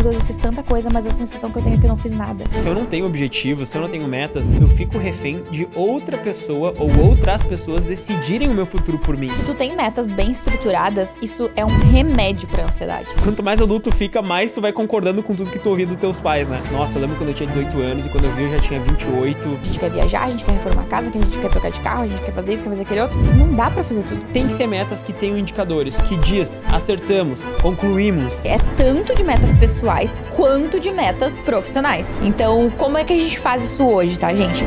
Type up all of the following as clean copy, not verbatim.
meu Deus, eu fiz tanta coisa, mas a sensação que eu tenho é que eu não fiz nada. Se eu não tenho objetivo, se eu não tenho metas, eu fico refém de outra pessoa ou outras pessoas decidirem o meu futuro por mim. Se tu tem metas bem estruturadas, isso é um remédio pra ansiedade. Quanto mais adulto fica, mais tu vai concordando com tudo que tu ouviu dos teus pais, né? Nossa, eu lembro quando eu tinha 18 anos e quando eu vi eu já tinha 28. A gente quer viajar, a gente quer reformar a casa, a gente quer trocar de carro, a gente quer fazer isso, quer fazer aquele outro. Não dá pra fazer tudo. Tem que ser metas que tenham indicadores. Que dias acertamos, concluímos. É tanto de metas pessoais quanto de metas profissionais. Então, como é que a gente faz isso hoje, tá, gente?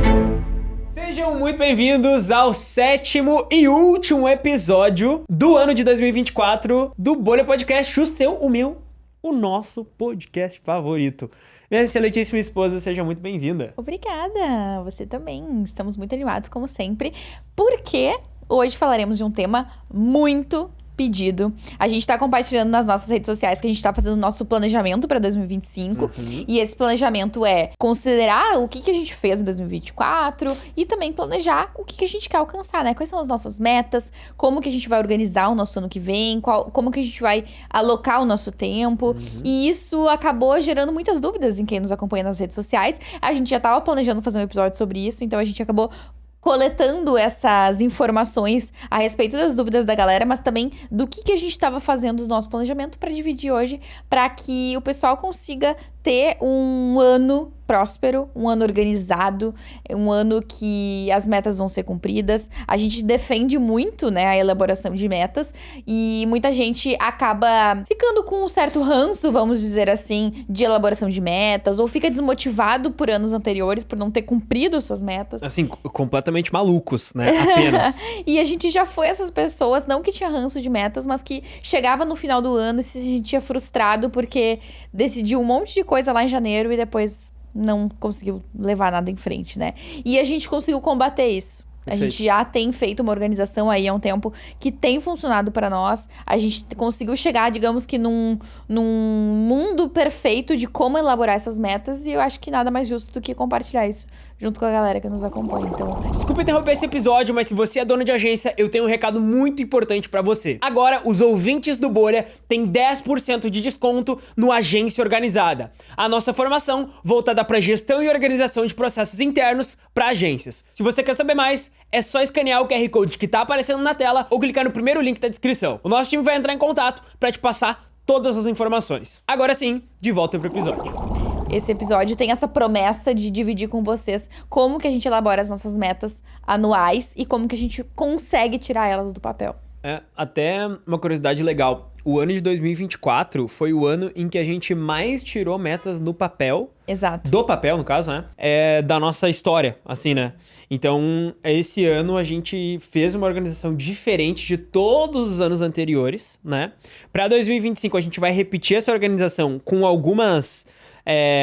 Sejam muito bem-vindos ao 7º e último episódio do ano de 2024 do Bolha Podcast, o seu, o meu, o nosso podcast favorito. Minha excelentíssima esposa, seja muito bem-vinda. Obrigada, você também. Estamos muito animados, como sempre, porque hoje falaremos de um tema muito pedido. A gente tá compartilhando nas nossas redes sociais que a gente tá fazendo o nosso planejamento pra 2025. E esse planejamento é considerar o que a gente fez em 2024 e também planejar o que a gente quer alcançar, né? Quais são as nossas metas, como que a gente vai organizar o nosso ano que vem, como que a gente vai alocar o nosso tempo. E isso acabou gerando muitas dúvidas em quem nos acompanha nas redes sociais. A gente já tava planejando fazer um episódio sobre isso, então a gente acabou coletando essas informações a respeito das dúvidas da galera, mas também do que a gente estava fazendo no nosso planejamento para dividir hoje, para que o pessoal consiga ter um ano próspero, um ano organizado, um ano que as metas vão ser cumpridas. A gente defende muito, né, a elaboração de metas e muita gente acaba ficando com um certo ranço, vamos dizer assim, de elaboração de metas, ou fica desmotivado por anos anteriores, por não ter cumprido suas metas. Assim, completamente malucos, né, apenas. E a gente já foi essas pessoas, não que tinha ranço de metas, mas que chegava no final do ano e se sentia frustrado porque decidiu um monte de coisa lá em janeiro e depois não conseguiu levar nada em frente, né? E a gente conseguiu combater isso. A gente já tem feito uma organização aí há um tempo que tem funcionado para nós. A gente conseguiu chegar, digamos que num mundo perfeito de como elaborar essas metas. E eu acho que nada mais justo do que compartilhar isso junto com a galera que nos acompanha. Então, desculpa interromper esse episódio, mas se você é dono de agência, eu tenho um recado muito importante pra você. Agora, os ouvintes do Bolha têm 10% de desconto no Agência Organizada. A nossa formação voltada pra gestão e organização de processos internos pra agências. Se você quer saber mais, é só escanear o QR Code que tá aparecendo na tela ou clicar no primeiro link da descrição. O nosso time vai entrar em contato pra te passar todas as informações. Agora sim, de volta pro episódio. Esse episódio tem essa promessa de dividir com vocês como que a gente elabora as nossas metas anuais e como que a gente consegue tirar elas do papel. Até uma curiosidade legal. O ano de 2024 foi o ano em que a gente mais tirou metas no papel. Exato. Do papel, no caso, né? Da nossa história, assim, né? Então, esse ano a gente fez uma organização diferente de todos os anos anteriores, né? Pra 2025 a gente vai repetir essa organização com algumas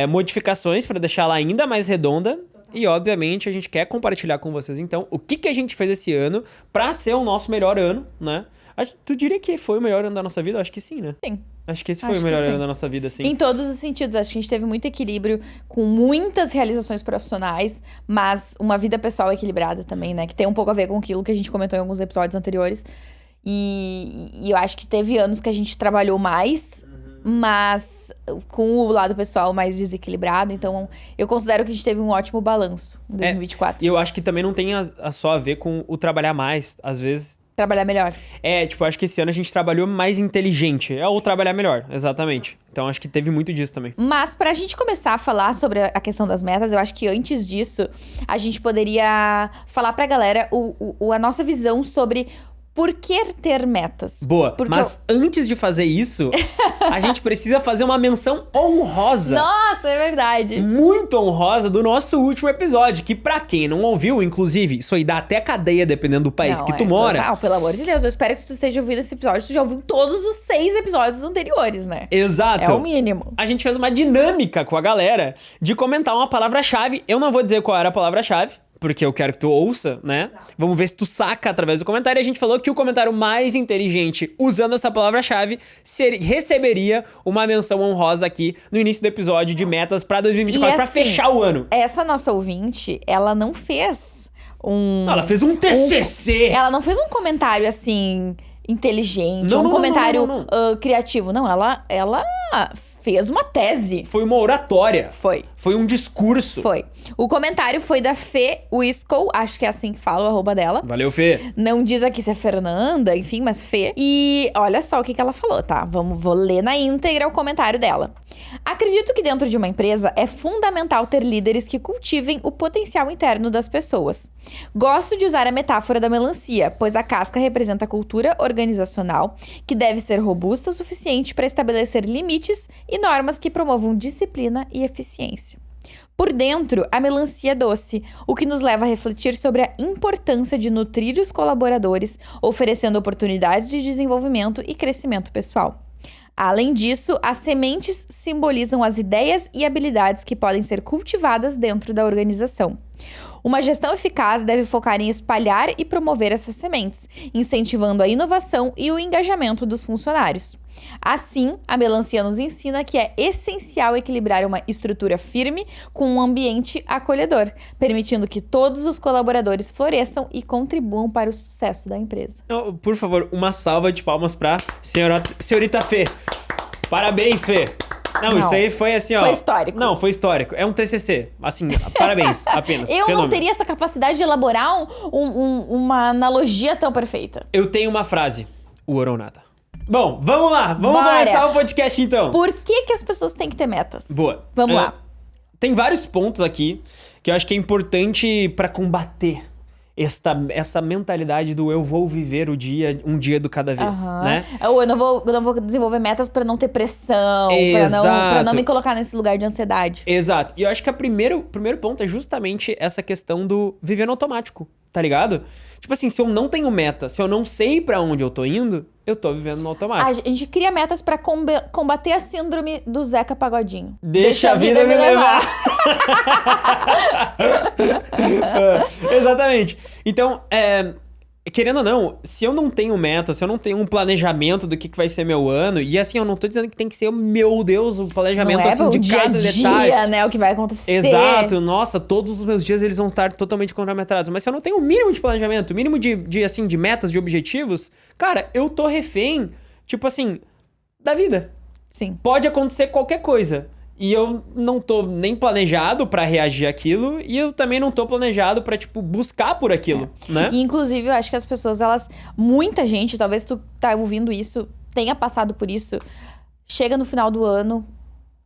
modificações para deixar ela ainda mais redonda. E, obviamente, a gente quer compartilhar com vocês, então, o que a gente fez esse ano pra ser o nosso melhor ano, né? Tu diria que foi o melhor ano da nossa vida? Acho que sim, né? Sim. Acho que esse foi o melhor ano da nossa vida, sim. Em todos os sentidos. Acho que a gente teve muito equilíbrio, com muitas realizações profissionais, mas uma vida pessoal equilibrada também, né? Que tem um pouco a ver com aquilo que a gente comentou em alguns episódios anteriores. E eu acho que teve anos que a gente trabalhou mais, mas com o lado pessoal mais desequilibrado. Então, eu considero que a gente teve um ótimo balanço em 2024. E eu acho que também não tem só a ver com o trabalhar mais. Às vezes... Trabalhar melhor. Acho que esse ano a gente trabalhou mais inteligente. Ou trabalhar melhor, exatamente. Então, acho que teve muito disso também. Mas, pra gente começar a falar sobre a questão das metas, eu acho que antes disso, a gente poderia falar pra galera a nossa visão sobre... Por que ter metas? Boa, mas antes de fazer isso, a gente precisa fazer uma menção honrosa. Nossa, é verdade. Muito honrosa do nosso último episódio, que pra quem não ouviu, inclusive, isso aí dá até cadeia dependendo do país que tu mora. Total, pelo amor de Deus, eu espero que se tu esteja ouvindo esse episódio, tu já ouviu todos os 6 episódios anteriores, né? Exato. É o mínimo. A gente fez uma dinâmica com a galera de comentar uma palavra-chave. Eu não vou dizer qual era a palavra-chave, porque eu quero que tu ouça, né? Exato. Vamos ver se tu saca através do comentário. E a gente falou que o comentário mais inteligente usando essa palavra-chave receberia uma menção honrosa aqui no início do episódio de metas pra 2024, pra fechar o ano. Essa nossa ouvinte, ela não fez ela fez um TCC! Ela não fez um comentário, assim, inteligente, um comentário criativo. Não, ela fez uma tese. Foi uma oratória. Foi um discurso. Foi. O comentário foi da Fê Wisco, acho que é assim que fala o arroba dela. Valeu, Fê. Não diz aqui se é Fernanda, enfim, mas Fê. E olha só o que ela falou, tá? Vou ler na íntegra o comentário dela. Acredito que dentro de uma empresa é fundamental ter líderes que cultivem o potencial interno das pessoas. Gosto de usar a metáfora da melancia, pois a casca representa a cultura organizacional, que deve ser robusta o suficiente para estabelecer limites e normas que promovam disciplina e eficiência. Por dentro, a melancia é doce, o que nos leva a refletir sobre a importância de nutrir os colaboradores, oferecendo oportunidades de desenvolvimento e crescimento pessoal. Além disso, as sementes simbolizam as ideias e habilidades que podem ser cultivadas dentro da organização. Uma gestão eficaz deve focar em espalhar e promover essas sementes, incentivando a inovação e o engajamento dos funcionários. Assim, a melancia nos ensina que é essencial equilibrar uma estrutura firme com um ambiente acolhedor, permitindo que todos os colaboradores floresçam e contribuam para o sucesso da empresa. Por favor, uma salva de palmas pra senhorita Fê. Parabéns, Fê. Não, isso aí foi assim, ó. Foi histórico. Não, foi histórico. É um TCC. Assim, parabéns, apenas. Eu Fenômeno. não teria essa capacidade de elaborar uma analogia tão perfeita. Eu tenho uma frase. O ouro ou nada. Bom, vamos lá. Vamos Bora. começar o podcast, então. Por que as pessoas têm que ter metas? Boa. Vamos lá. Tem vários pontos aqui que eu acho que é importante pra combater essa mentalidade do eu vou viver um dia do cada vez, né? Ou eu não vou desenvolver metas pra não ter pressão, pra não me colocar nesse lugar de ansiedade. Exato. E eu acho que o primeiro ponto é justamente essa questão do viver no automático, tá ligado? Tipo assim, se eu não tenho meta, se eu não sei pra onde eu tô indo, eu tô vivendo no automático. A gente cria metas pra combater a síndrome do Zeca Pagodinho. Deixa a vida me levar. Exatamente. Então, querendo ou não, se eu não tenho meta, se eu não tenho um planejamento do que vai ser meu ano, e assim, eu não tô dizendo que tem que ser, meu Deus, um planejamento assim de cada detalhe. Dia, né, o que vai acontecer. Exato, nossa, todos os meus dias eles vão estar totalmente cronometrados. Mas se eu não tenho o mínimo de planejamento, o mínimo de metas, de objetivos, cara, eu tô refém, tipo assim, da vida. Sim. Pode acontecer qualquer coisa. E eu não tô nem planejado pra reagir àquilo, e eu também não tô planejado pra, tipo, buscar por aquilo, né? E, inclusive, eu acho que as pessoas, muita gente, talvez tu tá ouvindo isso, tenha passado por isso, chega no final do ano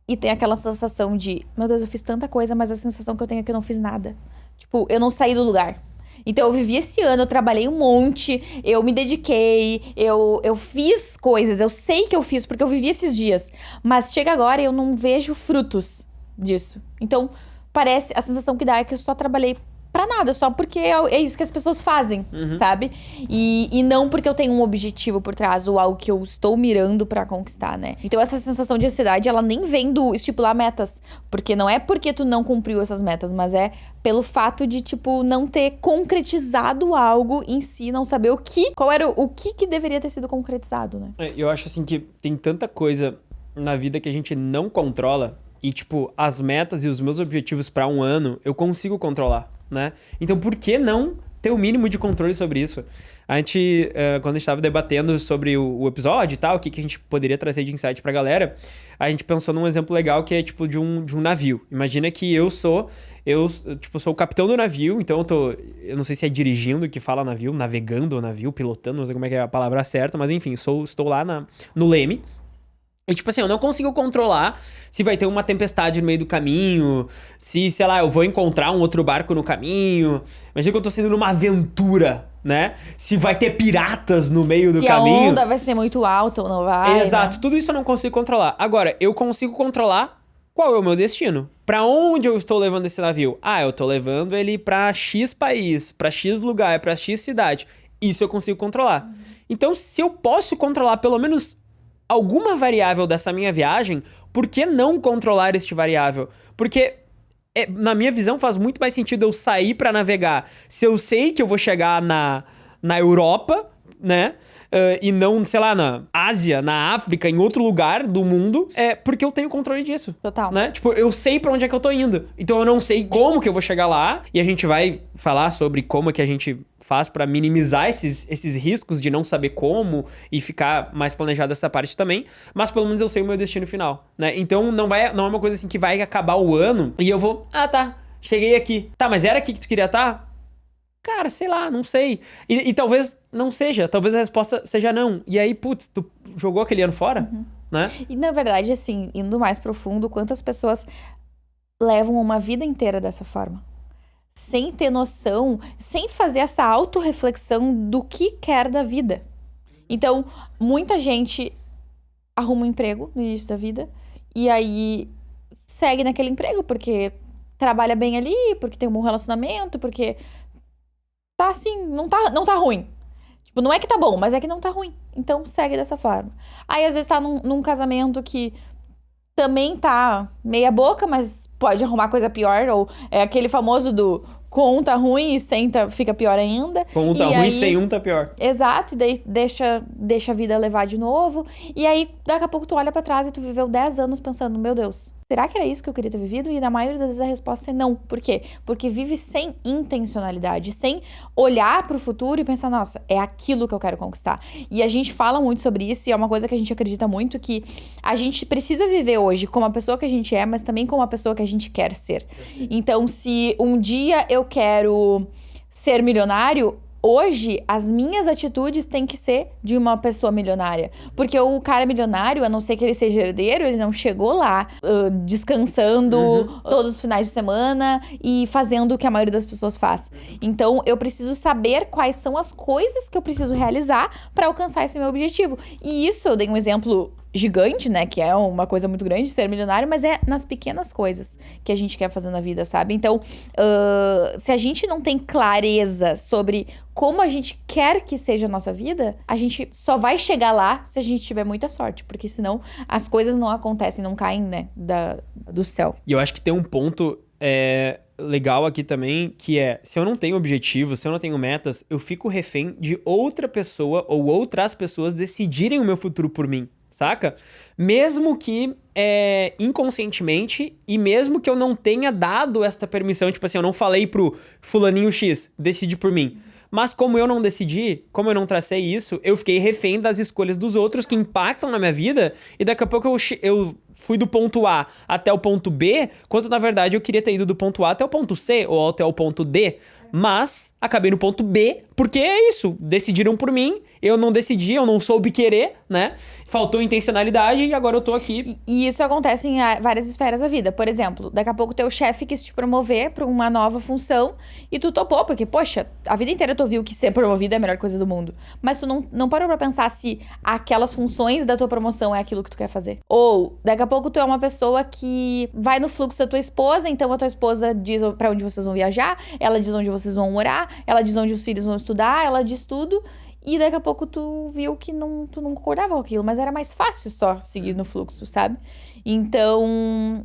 e tem aquela sensação de, meu Deus, eu fiz tanta coisa, mas a sensação que eu tenho é que eu não fiz nada. Tipo, eu não saí do lugar. Então, eu vivi esse ano, eu trabalhei um monte, eu me dediquei, eu fiz coisas, eu sei que eu fiz, porque eu vivi esses dias. Mas chega agora e eu não vejo frutos disso. Então, a sensação que dá é que eu só trabalhei pra nada, só porque é isso que as pessoas fazem, sabe? E não porque eu tenho um objetivo por trás, ou algo que eu estou mirando pra conquistar, né? Então, essa sensação de ansiedade, ela nem vem do estipular metas. Porque não é porque tu não cumpriu essas metas, mas é pelo fato de, tipo, não ter concretizado algo em si, não saber o que deveria ter sido concretizado, né? Eu acho, assim, que tem tanta coisa na vida que a gente não controla, e, tipo, as metas e os meus objetivos pra um ano, eu consigo controlar, né? Então, por que não ter o mínimo de controle sobre isso? A gente, quando a gente tava debatendo sobre o episódio e tal, o que a gente poderia trazer de insight pra galera, a gente pensou num exemplo legal que é, tipo, de um navio. Imagina que eu sou o capitão do navio, então eu não sei se é dirigindo que fala navio, navegando o navio, pilotando, não sei como é que é a palavra certa, mas enfim, estou lá no leme. E, tipo assim, eu não consigo controlar se vai ter uma tempestade no meio do caminho, se, sei lá, eu vou encontrar um outro barco no caminho. Imagina que eu tô saindo numa aventura, né? Se vai ter piratas no meio do caminho. Se a onda vai ser muito alta ou não vai. Exato, né? Tudo isso eu não consigo controlar. Agora, eu consigo controlar qual é o meu destino. Pra onde eu estou levando esse navio? Eu tô levando ele pra X país, pra X lugar, pra X cidade. Isso eu consigo controlar. Então, se eu posso controlar pelo menos alguma variável dessa minha viagem, por que não controlar este variável? Porque, na minha visão, faz muito mais sentido eu sair pra navegar. Se eu sei que eu vou chegar na Europa, né? E não, sei lá, na Ásia, na África, em outro lugar do mundo, é porque eu tenho controle disso. Total. Né? Tipo, eu sei pra onde é que eu tô indo. Então eu não sei como que eu vou chegar lá. E a gente vai falar sobre como é que a gente faz pra minimizar esses riscos de não saber como e ficar mais planejado essa parte também. Mas pelo menos eu sei o meu destino final, né? Então não é uma coisa assim que vai acabar o ano e eu vou... Ah, tá. Cheguei aqui. Tá, mas era aqui que tu queria estar? Cara, sei lá, não sei. E talvez não seja. Talvez a resposta seja não. E aí, putz, tu jogou aquele ano fora, né? E na verdade, assim, indo mais profundo, quantas pessoas levam uma vida inteira dessa forma? Sem ter noção, sem fazer essa autorreflexão do que quer da vida. Então, muita gente arruma um emprego no início da vida e aí segue naquele emprego porque trabalha bem ali, porque tem um bom relacionamento, porque tá assim, não tá ruim. Tipo, não é que tá bom, mas é que não tá ruim. Então, segue dessa forma. Aí, às vezes, tá num casamento que também tá meia boca, mas pode arrumar coisa pior. Ou é aquele famoso do com um tá ruim e sem fica pior ainda. Com um tá ruim, sem um tá pior. Exato, e daí deixa a vida levar de novo. E aí, daqui a pouco, tu olha pra trás e tu viveu 10 anos pensando, meu Deus, será que era isso que eu queria ter vivido? E na maioria das vezes a resposta é não. Por quê? Porque vive sem intencionalidade, sem olhar pro futuro e pensar, nossa, é aquilo que eu quero conquistar. E a gente fala muito sobre isso e é uma coisa que a gente acredita muito, que a gente precisa viver hoje como a pessoa que a gente é, mas também como a pessoa que a gente quer ser. Então, se um dia eu quero ser milionário, hoje, as minhas atitudes têm que ser de uma pessoa milionária. Porque o cara milionário, a não ser que ele seja herdeiro, ele não chegou lá descansando todos os finais de semana e fazendo o que a maioria das pessoas faz. Então, eu preciso saber quais são as coisas que eu preciso realizar para alcançar esse meu objetivo. E isso, eu dei um exemplo gigante, né, que é uma coisa muito grande ser milionário, mas é nas pequenas coisas que a gente quer fazer na vida, sabe? Então, se a gente não tem clareza sobre como a gente quer que seja a nossa vida, a gente só vai chegar lá se a gente tiver muita sorte, porque senão as coisas não acontecem, não caem, né, do céu. E eu acho que tem um ponto legal aqui também, que é, se eu não tenho objetivo, se eu não tenho metas, eu fico refém de outra pessoa ou outras pessoas decidirem o meu futuro por mim. Saca? Mesmo que inconscientemente e mesmo que eu não tenha dado esta permissão, tipo assim, eu não falei pro fulaninho X, decide por mim. Mas como eu não decidi, como eu não tracei isso, eu fiquei refém das escolhas dos outros que impactam na minha vida e daqui a pouco eu fui do ponto A até o ponto B, quando na verdade eu queria ter ido do ponto A até o ponto C ou até o ponto D. Mas acabei no ponto B, porque é isso, decidiram por mim, eu não decidi, eu não soube querer, né? Faltou intencionalidade e agora eu tô aqui. E isso acontece em várias esferas da vida. Por exemplo, daqui a pouco teu chefe quis te promover pra uma nova função e tu topou, porque, poxa, a vida inteira tu ouviu que ser promovido é a melhor coisa do mundo. Mas tu não parou pra pensar se aquelas funções da tua promoção é aquilo que tu quer fazer. Ou, daqui a pouco tu é uma pessoa que vai no fluxo da tua esposa, então a tua esposa diz pra onde vocês vão viajar, ela diz onde vocês vão morar, ela diz onde os filhos vão estudar, ela diz tudo. E daqui a pouco tu viu que tu não concordava com aquilo, mas era mais fácil só seguir no fluxo, sabe? Então,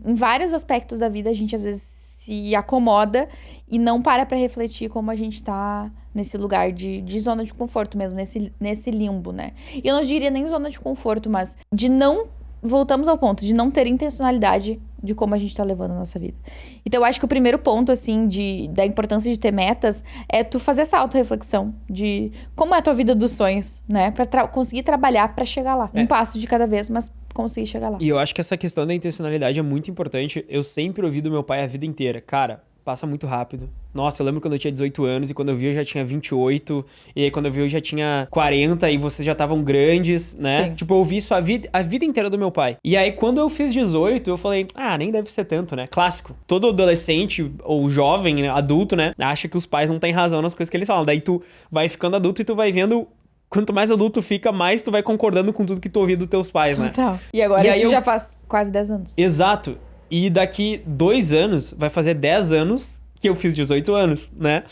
em vários aspectos da vida, a gente às vezes se acomoda e não para pra refletir como a gente tá nesse lugar de zona de conforto mesmo, nesse limbo, né? E eu não diria nem zona de conforto, mas de não... Voltamos ao ponto de não ter intencionalidade de como a gente tá levando a nossa vida. Então, eu acho que o primeiro ponto, assim, da importância de ter metas é tu fazer essa autorreflexão de como é a tua vida dos sonhos, né? Pra conseguir trabalhar pra chegar lá. Um passo de cada vez, mas conseguir chegar lá. E eu acho que essa questão da intencionalidade é muito importante. Eu sempre ouvi do meu pai a vida inteira. Cara, passa muito rápido. Nossa, eu lembro quando eu tinha 18 anos e quando eu vi eu já tinha 28. E aí quando eu vi eu já tinha 40 e vocês já estavam grandes, né? Sim. Tipo, eu ouvi isso a vida inteira do meu pai. E aí quando eu fiz 18, eu falei, nem deve ser tanto, né? Clássico. Todo adolescente ou jovem, né, adulto, né, acha que os pais não têm razão nas coisas que eles falam. Daí tu vai ficando adulto e tu vai vendo... Quanto mais adulto fica, mais tu vai concordando com tudo que tu ouviu dos teus pais, né? Total. E agora isso já faz quase 10 anos. Exato. E daqui 2 anos, vai fazer 10 anos que eu fiz 18 anos, né?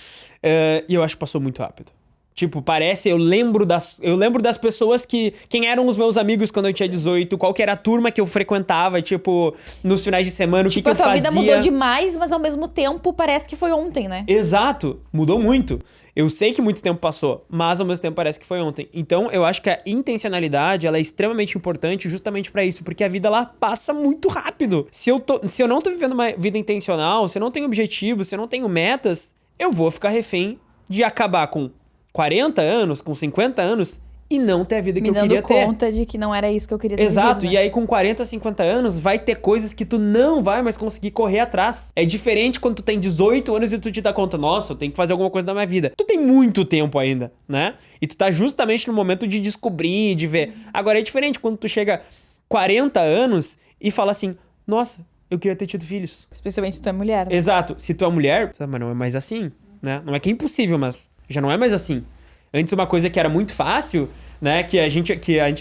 E eu acho que passou muito rápido. Tipo, parece, eu lembro das pessoas quem eram os meus amigos quando eu tinha 18, qual que era a turma que eu frequentava, tipo, nos finais de semana, o que eu fazia. A tua vida mudou demais, mas ao mesmo tempo parece que foi ontem, né? Exato, mudou muito. Eu sei que muito tempo passou, mas ao mesmo tempo parece que foi ontem. Então, eu acho que a intencionalidade, ela é extremamente importante justamente pra isso, porque a vida, ela passa muito rápido. Se eu não tô vivendo uma vida intencional, se eu não tenho objetivo, se eu não tenho metas, eu vou ficar refém de acabar com 40 anos, com 50 anos e não ter a vida que eu queria ter. Me dando conta de que não era isso que eu queria ter. Exato, vivido, né? E aí com 40, 50 anos vai ter coisas que tu não vai mais conseguir correr atrás. É diferente quando tu tem 18 anos e tu te dá conta, nossa, eu tenho que fazer alguma coisa na minha vida. Tu tem muito tempo ainda, né? E tu tá justamente no momento de descobrir, de ver. Agora é diferente quando tu chega 40 anos e fala assim, nossa, eu queria ter tido filhos. Especialmente se tu é mulher. Né? Exato, se tu é mulher, mas não é mais assim, né? Não é que é impossível, mas já não é mais assim. Antes uma coisa que era muito fácil, né, que a gente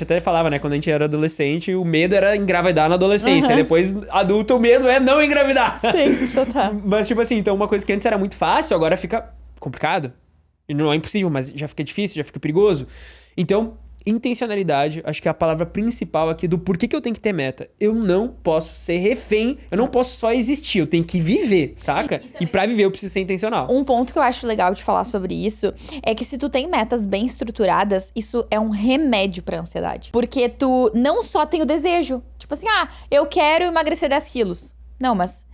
até falava, né, quando a gente era adolescente, o medo era engravidar na adolescência. Depois, adulto, o medo é não engravidar. Sim, total. Mas, tipo assim, então uma coisa que antes era muito fácil, agora fica complicado. E não é impossível, mas já fica difícil, já fica perigoso. Então, intencionalidade, acho que é a palavra principal aqui do porquê que eu tenho que ter meta. Eu não posso ser refém, eu não posso só existir, eu tenho que viver, saca? E pra viver eu preciso ser intencional. Um ponto que eu acho legal de falar sobre isso é que se tu tem metas bem estruturadas, isso é um remédio pra ansiedade. Porque tu não só tem o desejo, tipo assim, eu quero emagrecer 10 quilos. Não, mas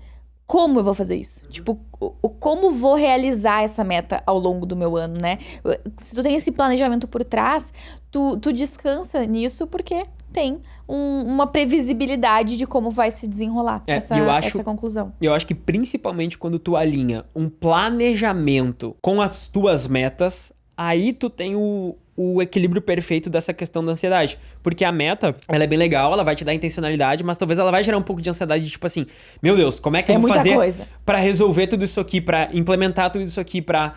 como eu vou fazer isso? Tipo, como vou realizar essa meta ao longo do meu ano, né? Se tu tem esse planejamento por trás, tu descansa nisso porque tem uma previsibilidade de como vai se desenrolar essa conclusão. Eu acho que principalmente quando tu alinha um planejamento com as tuas metas, aí tu tem o equilíbrio perfeito dessa questão da ansiedade. Porque a meta, ela é bem legal, ela vai te dar intencionalidade, mas talvez ela vai gerar um pouco de ansiedade de tipo assim, meu Deus, como é que eu vou fazer pra resolver tudo isso aqui, pra implementar tudo isso aqui, pra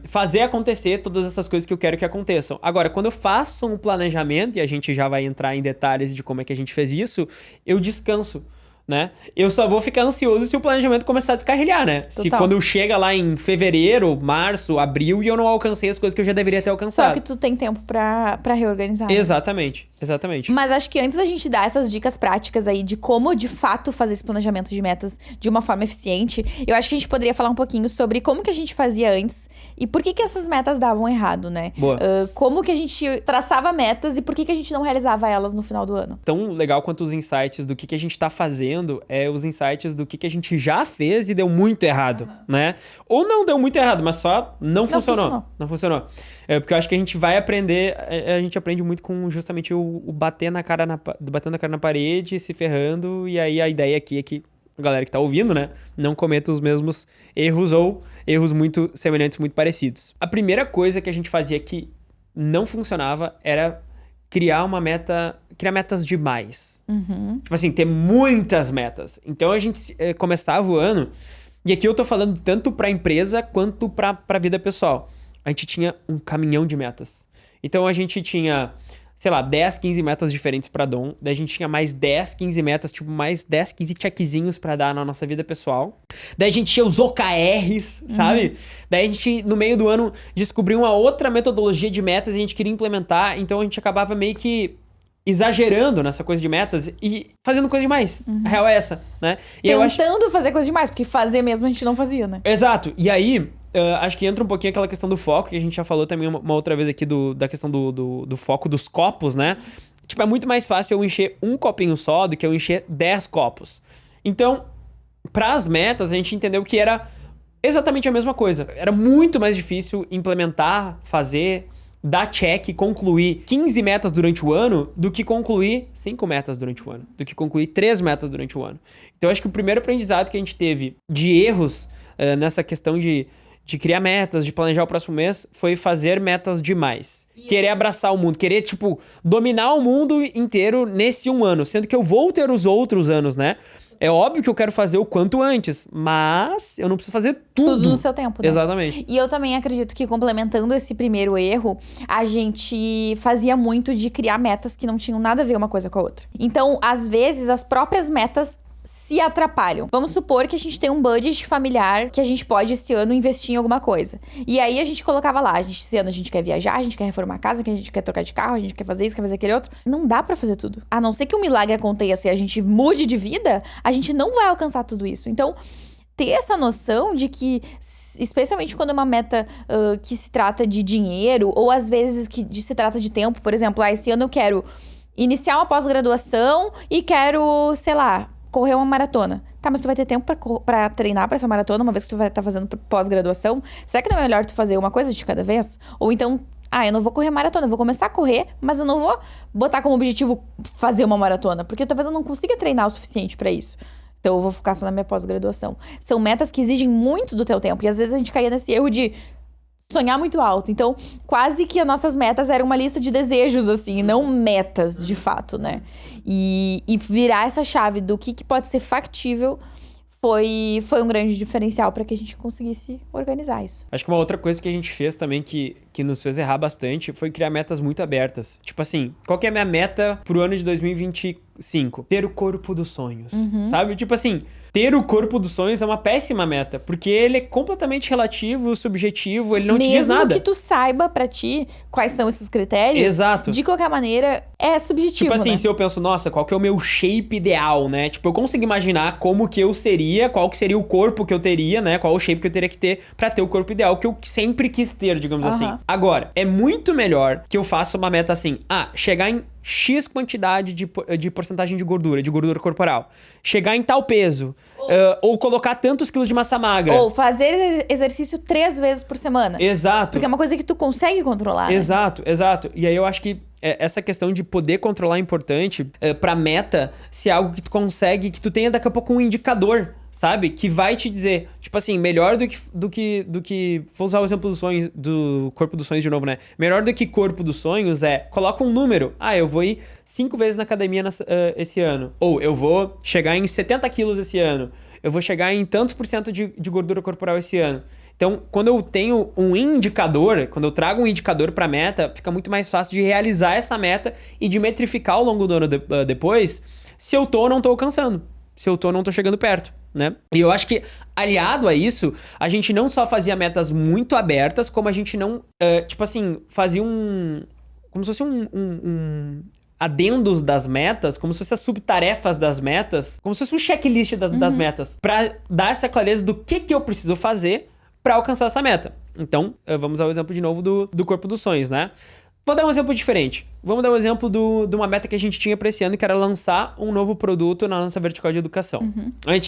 fazer acontecer todas essas coisas que eu quero que aconteçam. Agora, quando eu faço um planejamento, e a gente já vai entrar em detalhes de como é que a gente fez isso, eu descanso. Né? Eu só vou ficar ansioso se o planejamento começar a descarrilhar, né? Total. Se quando chega lá em fevereiro, março, abril e eu não alcancei as coisas que eu já deveria ter alcançado. Só que tu tem tempo pra reorganizar. Né? Exatamente. Mas acho que antes da gente dar essas dicas práticas aí de como, de fato, fazer esse planejamento de metas de uma forma eficiente, eu acho que a gente poderia falar um pouquinho sobre como que a gente fazia antes e por que essas metas davam errado, né? Boa. Como que a gente traçava metas e por que a gente não realizava elas no final do ano. Tão legal quanto os insights do que a gente tá fazendo é os insights do que a gente já fez e deu muito errado, né? Ou não deu muito errado, mas só não funcionou. Não funcionou. Porque eu acho que a gente vai aprender, a gente aprende muito com justamente o batendo a cara na parede, se ferrando, e aí a ideia aqui é que a galera que tá ouvindo, né, não cometa os mesmos erros ou erros muito semelhantes, muito parecidos. A primeira coisa que a gente fazia que não funcionava era criar metas demais. Uhum. Tipo assim, ter muitas metas. Então a gente começava o ano, e aqui eu tô falando tanto pra empresa quanto pra vida pessoal. A gente tinha um caminhão de metas. Então a gente tinha, sei lá, 10, 15 metas diferentes pra Dom. Daí a gente tinha mais 10, 15 metas, tipo, mais 10, 15 checkzinhos pra dar na nossa vida pessoal. Daí a gente tinha os OKRs, sabe? Daí a gente, no meio do ano, descobriu uma outra metodologia de metas e a gente queria implementar. Então a gente acabava meio que exagerando nessa coisa de metas e fazendo coisa demais. A real é essa, né? E tentando fazer coisa demais, porque fazer mesmo a gente não fazia, né? Exato. E aí, acho que entra um pouquinho aquela questão do foco, que a gente já falou também uma outra vez aqui da questão do foco dos copos, né? Tipo, é muito mais fácil eu encher um copinho só do que eu encher 10 copos. Então, para as metas, a gente entendeu que era exatamente a mesma coisa. Era muito mais difícil implementar, fazer, dar check, concluir 15 metas durante o ano do que concluir 5 metas durante o ano, do que concluir 3 metas durante o ano. Então, acho que o primeiro aprendizado que a gente teve de erros nessa questão de criar metas, de planejar o próximo mês, foi fazer metas demais. Querer abraçar o mundo, querer, tipo, dominar o mundo inteiro nesse um ano, sendo que eu vou ter os outros anos, né? É óbvio que eu quero fazer o quanto antes, mas eu não preciso fazer tudo. Tudo no seu tempo, né? Exatamente. E eu também acredito que, complementando esse primeiro erro, a gente fazia muito de criar metas que não tinham nada a ver uma coisa com a outra. Então, às vezes, as próprias metas se atrapalham. Vamos supor que a gente tem um budget familiar que a gente pode, esse ano, investir em alguma coisa. E aí, a gente colocava lá, esse ano a gente quer viajar, a gente quer reformar a casa, a gente quer trocar de carro, a gente quer fazer isso, quer fazer aquele outro. Não dá pra fazer tudo. A não ser que um milagre aconteça e a gente mude de vida, a gente não vai alcançar tudo isso. Então, ter essa noção de que, especialmente quando é uma meta que se trata de dinheiro, ou às vezes que se trata de tempo, por exemplo, esse ano eu quero iniciar uma pós-graduação e quero, sei lá, correr uma maratona. Tá, mas tu vai ter tempo pra treinar pra essa maratona, uma vez que tu vai estar fazendo pós-graduação? Será que não é melhor tu fazer uma coisa de cada vez? Ou então, eu não vou correr maratona, eu vou começar a correr, mas eu não vou botar como objetivo fazer uma maratona, porque talvez eu não consiga treinar o suficiente pra isso. Então eu vou focar só na minha pós-graduação. São metas que exigem muito do teu tempo, e às vezes a gente caía nesse erro de sonhar muito alto. Então, quase que as nossas metas eram uma lista de desejos, assim, não metas, de fato, né? E virar essa chave do que pode ser factível foi um grande diferencial para que a gente conseguisse organizar isso. Acho que uma outra coisa que a gente fez também que nos fez errar bastante foi criar metas muito abertas. Tipo assim, qual que é a minha meta pro ano de 2025? Ter o corpo dos sonhos, sabe? Tipo assim, ter o corpo dos sonhos é uma péssima meta, porque ele é completamente relativo, subjetivo, ele não te diz nada. Mesmo que tu saiba pra ti quais são esses critérios, exato, de qualquer maneira, é subjetivo, tipo assim, né? se eu penso, nossa, qual que é o meu shape ideal, né? Tipo, eu consigo imaginar como que eu seria, qual que seria o corpo que eu teria, né? Qual o shape que eu teria que ter pra ter o corpo ideal que eu sempre quis ter, digamos assim. Agora, é muito melhor que eu faça uma meta assim, chegar em X quantidade de porcentagem de gordura corporal. Chegar em tal peso. Ou colocar tantos quilos de massa magra. Ou fazer exercício 3 vezes por semana. Exato. Porque é uma coisa que tu consegue controlar, exato, né? Exato. E aí eu acho que essa questão de poder controlar é importante pra meta ser algo que tu consegue, que tu tenha daqui a pouco um indicador, sabe? Que vai te dizer, tipo assim, melhor do que vou usar o exemplo dos sonhos, do corpo dos sonhos de novo, né? Melhor do que corpo dos sonhos coloca um número. Eu vou ir 5 vezes na academia esse ano. Ou eu vou chegar em 70 quilos esse ano. Eu vou chegar em tantos % de gordura corporal esse ano. Então, quando eu tenho um indicador, quando eu trago um indicador pra meta, fica muito mais fácil de realizar essa meta e de metrificar ao longo do ano depois se eu tô ou não tô alcançando. Se eu tô ou não tô chegando perto, né? E eu acho que, aliado a isso, a gente não só fazia metas muito abertas, como a gente não, tipo assim, fazia como se fosse adendos das metas, como se fosse as subtarefas das metas, como se fosse um checklist das metas, pra dar essa clareza do que eu preciso fazer pra alcançar essa meta. Então, vamos ao exemplo de novo do corpo dos sonhos, né? Vou dar um exemplo diferente. Vamos dar um exemplo de uma meta que a gente tinha pra esse ano, que era lançar um novo produto na nossa vertical de educação.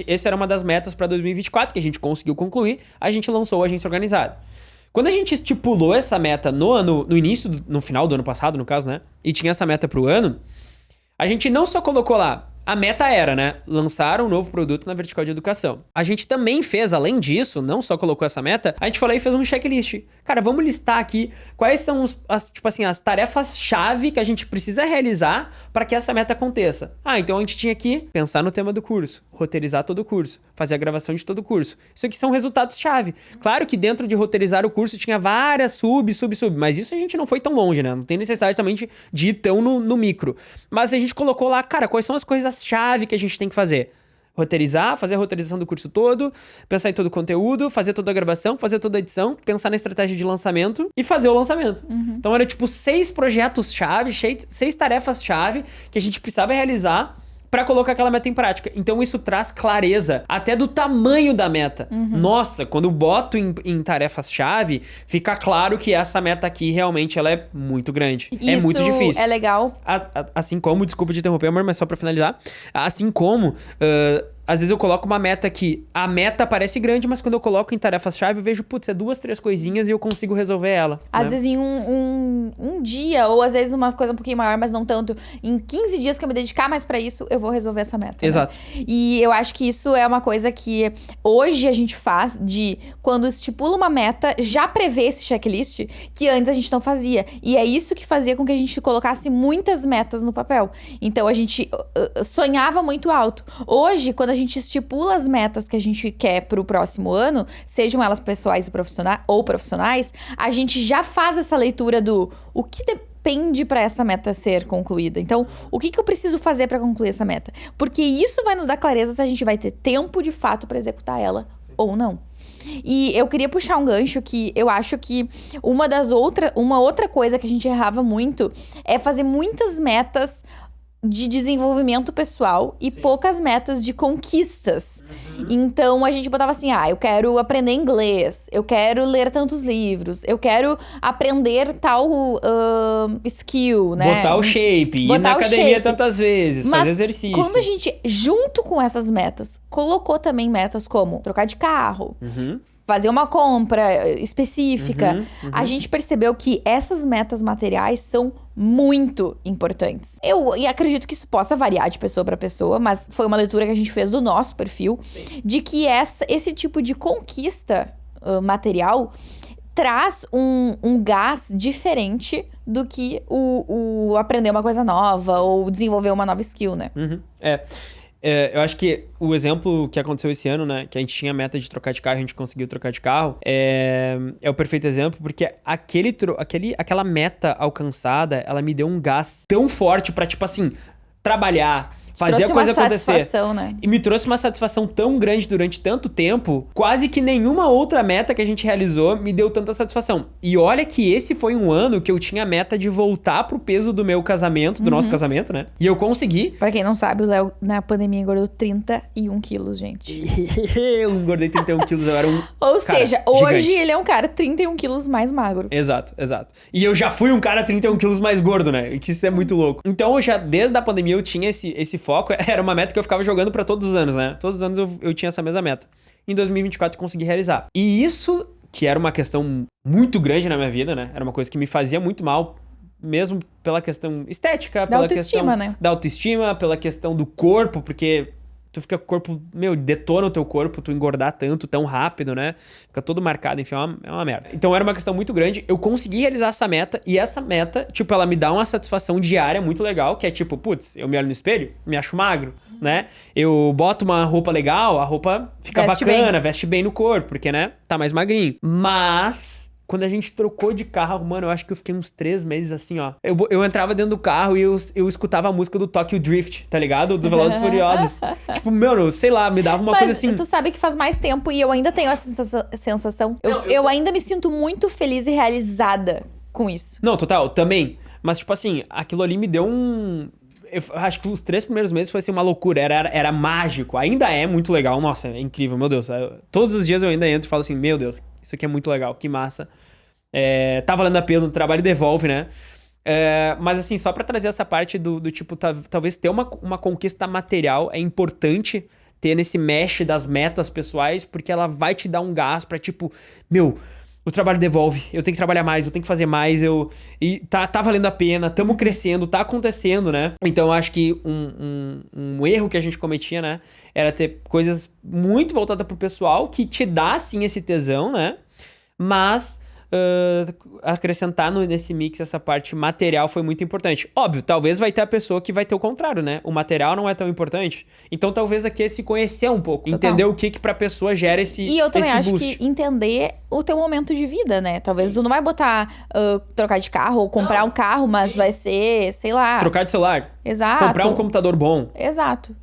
Essa era uma das metas pra 2024, que a gente conseguiu concluir. A gente lançou a Agência Organizada. Quando a gente estipulou essa meta no final do ano passado, no caso, né? E tinha essa meta pro ano, a gente não só colocou lá, a meta era, né? Lançar um novo produto na vertical de educação. A gente também fez, além disso, não só colocou essa meta, a gente falou e fez um checklist. Cara, vamos listar aqui quais são as tarefas-chave que a gente precisa realizar para que essa meta aconteça. Então a gente tinha que pensar no tema do curso, roteirizar todo o curso, fazer a gravação de todo o curso. Isso aqui são resultados-chave. Claro que dentro de roteirizar o curso tinha várias sub, mas isso a gente não foi tão longe, né? Não tem necessidade também de ir tão no micro. Mas a gente colocou lá, cara, quais são as coisas-chave que a gente tem que fazer? Roteirizar, fazer a roteirização do curso todo, pensar em todo o conteúdo, fazer toda a gravação, fazer toda a edição, pensar na estratégia de lançamento e fazer o lançamento. Então era tipo 6 projetos-chave, 6 tarefas-chave que a gente precisava realizar pra colocar aquela meta em prática. Então isso traz clareza até do tamanho da meta. Nossa, quando eu boto em tarefas-chave, fica claro que essa meta aqui realmente ela é muito grande. É muito difícil. Isso é legal. Assim como, desculpa te interromper, amor, mas só pra finalizar. Assim como, às vezes eu coloco uma meta que a meta parece grande, mas quando eu coloco em tarefas-chave, eu vejo, é 2, 3 coisinhas e eu consigo resolver ela. Às vezes em um dia, ou às vezes uma coisa um pouquinho maior, mas não tanto. Em 15 dias que eu me dedicar mais pra isso, eu vou resolver essa meta. Exato. Né? E eu acho que isso é uma coisa que hoje a gente faz quando estipula uma meta, já prevê esse checklist que antes a gente não fazia. E é isso que fazia com que a gente colocasse muitas metas no papel. Então a gente sonhava muito alto. Hoje, quando a gente estipula as metas que a gente quer pro próximo ano, sejam elas pessoais ou profissionais, a gente já faz essa leitura do o que depende para essa meta ser concluída. Então, o que eu preciso fazer para concluir essa meta? Porque isso vai nos dar clareza se a gente vai ter tempo de fato para executar ela ou não. E eu queria puxar um gancho que eu acho que uma outra coisa que a gente errava muito é fazer muitas metas de desenvolvimento pessoal e poucas metas de conquistas. Então, a gente botava assim, eu quero aprender inglês, eu quero ler tantos livros, eu quero aprender tal skill, né? Botar o shape, ir na academia tantas vezes, mas fazer exercício. Quando a gente, junto com essas metas, colocou também metas como trocar de carro, fazer uma compra específica, a gente percebeu que essas metas materiais são muito importantes. Eu acredito que isso possa variar de pessoa para pessoa, mas foi uma leitura que a gente fez do nosso perfil, de que esse tipo de conquista material traz um gás diferente do que o aprender uma coisa nova ou desenvolver uma nova skill, né? Eu acho que o exemplo que aconteceu esse ano, né? Que a gente tinha a meta de trocar de carro, a gente conseguiu trocar de carro. É o perfeito exemplo, porque aquela meta alcançada, ela me deu um gás tão forte pra, tipo assim, trabalhar, fazer a coisa acontecer. Né? E me trouxe uma satisfação tão grande durante tanto tempo, quase que nenhuma outra meta que a gente realizou me deu tanta satisfação. E olha que esse foi um ano que eu tinha a meta de voltar pro peso do meu casamento, do nosso casamento, né? E eu consegui. Pra quem não sabe, o Léo, na pandemia, engordou 31 quilos, gente. Eu engordei 31 quilos, eu era um Ou cara seja, gigante. hoje ele é um cara 31 quilos mais magro. Exato. E eu já fui um cara 31 quilos mais gordo, né? E que isso é muito louco. Então, eu já, desde a pandemia, eu tinha esse foco. Era uma meta que eu ficava jogando pra todos os anos, né? Todos os anos eu tinha essa mesma meta. Em 2024, eu consegui realizar. E isso, que era uma questão muito grande na minha vida, né? Era uma coisa que me fazia muito mal, mesmo pela questão estética, pela questão né? da autoestima, pela questão do corpo, porque tu fica com o corpo, detona o teu corpo, tu engordar tanto, tão rápido, né? Fica todo marcado, enfim, é uma merda. Então era uma questão muito grande, eu consegui realizar essa meta, e essa meta, tipo, ela me dá uma satisfação diária muito legal, que é tipo, putz, eu me olho no espelho, me acho magro, né? Eu boto uma roupa legal, a roupa fica bacana, veste bem no corpo, porque, né, tá mais magrinho. Mas quando a gente trocou de carro, mano, eu acho que eu fiquei uns 3 meses assim, ó. Eu entrava dentro do carro e eu escutava a música do Tokyo Drift, tá ligado? Do Velozes e Furiosos. Tipo, mano, sei lá, me dava uma coisa assim. Mas tu sabe que faz mais tempo e eu ainda tenho essa sensação. Eu ainda me sinto muito feliz e realizada com isso. Não, total, também. Mas, tipo assim, aquilo ali me deu um... Eu acho que os 3 primeiros meses foi assim uma loucura, era mágico, ainda é muito legal, nossa, é incrível, meu Deus. Todos os dias eu ainda entro e falo assim, meu Deus, isso aqui é muito legal, que massa. Tá valendo a pena, o trabalho devolve, né? Mas assim, só pra trazer essa parte do tipo, talvez ter uma conquista material é importante ter nesse mesh das metas pessoais, porque ela vai te dar um gás pra tipo, o trabalho devolve, eu tenho que trabalhar mais, eu tenho que fazer mais, e tá valendo a pena, tamo crescendo, tá acontecendo, né? Então eu acho que um erro que a gente cometia, né, era ter coisas muito voltadas pro pessoal, que te dá, sim, esse tesão, né? Mas acrescentar nesse mix essa parte material foi muito importante. Óbvio, talvez vai ter a pessoa que vai ter o contrário, né? O material não é tão importante. Então talvez aqui é se conhecer um pouco. Total. Entender o que pra pessoa gera esse boost. E eu também acho que entender o teu momento de vida, né? Talvez tu não vai botar trocar de carro ou comprar um carro, mas vai ser, sei lá... Trocar de celular. Exato. Comprar um computador bom. Exato.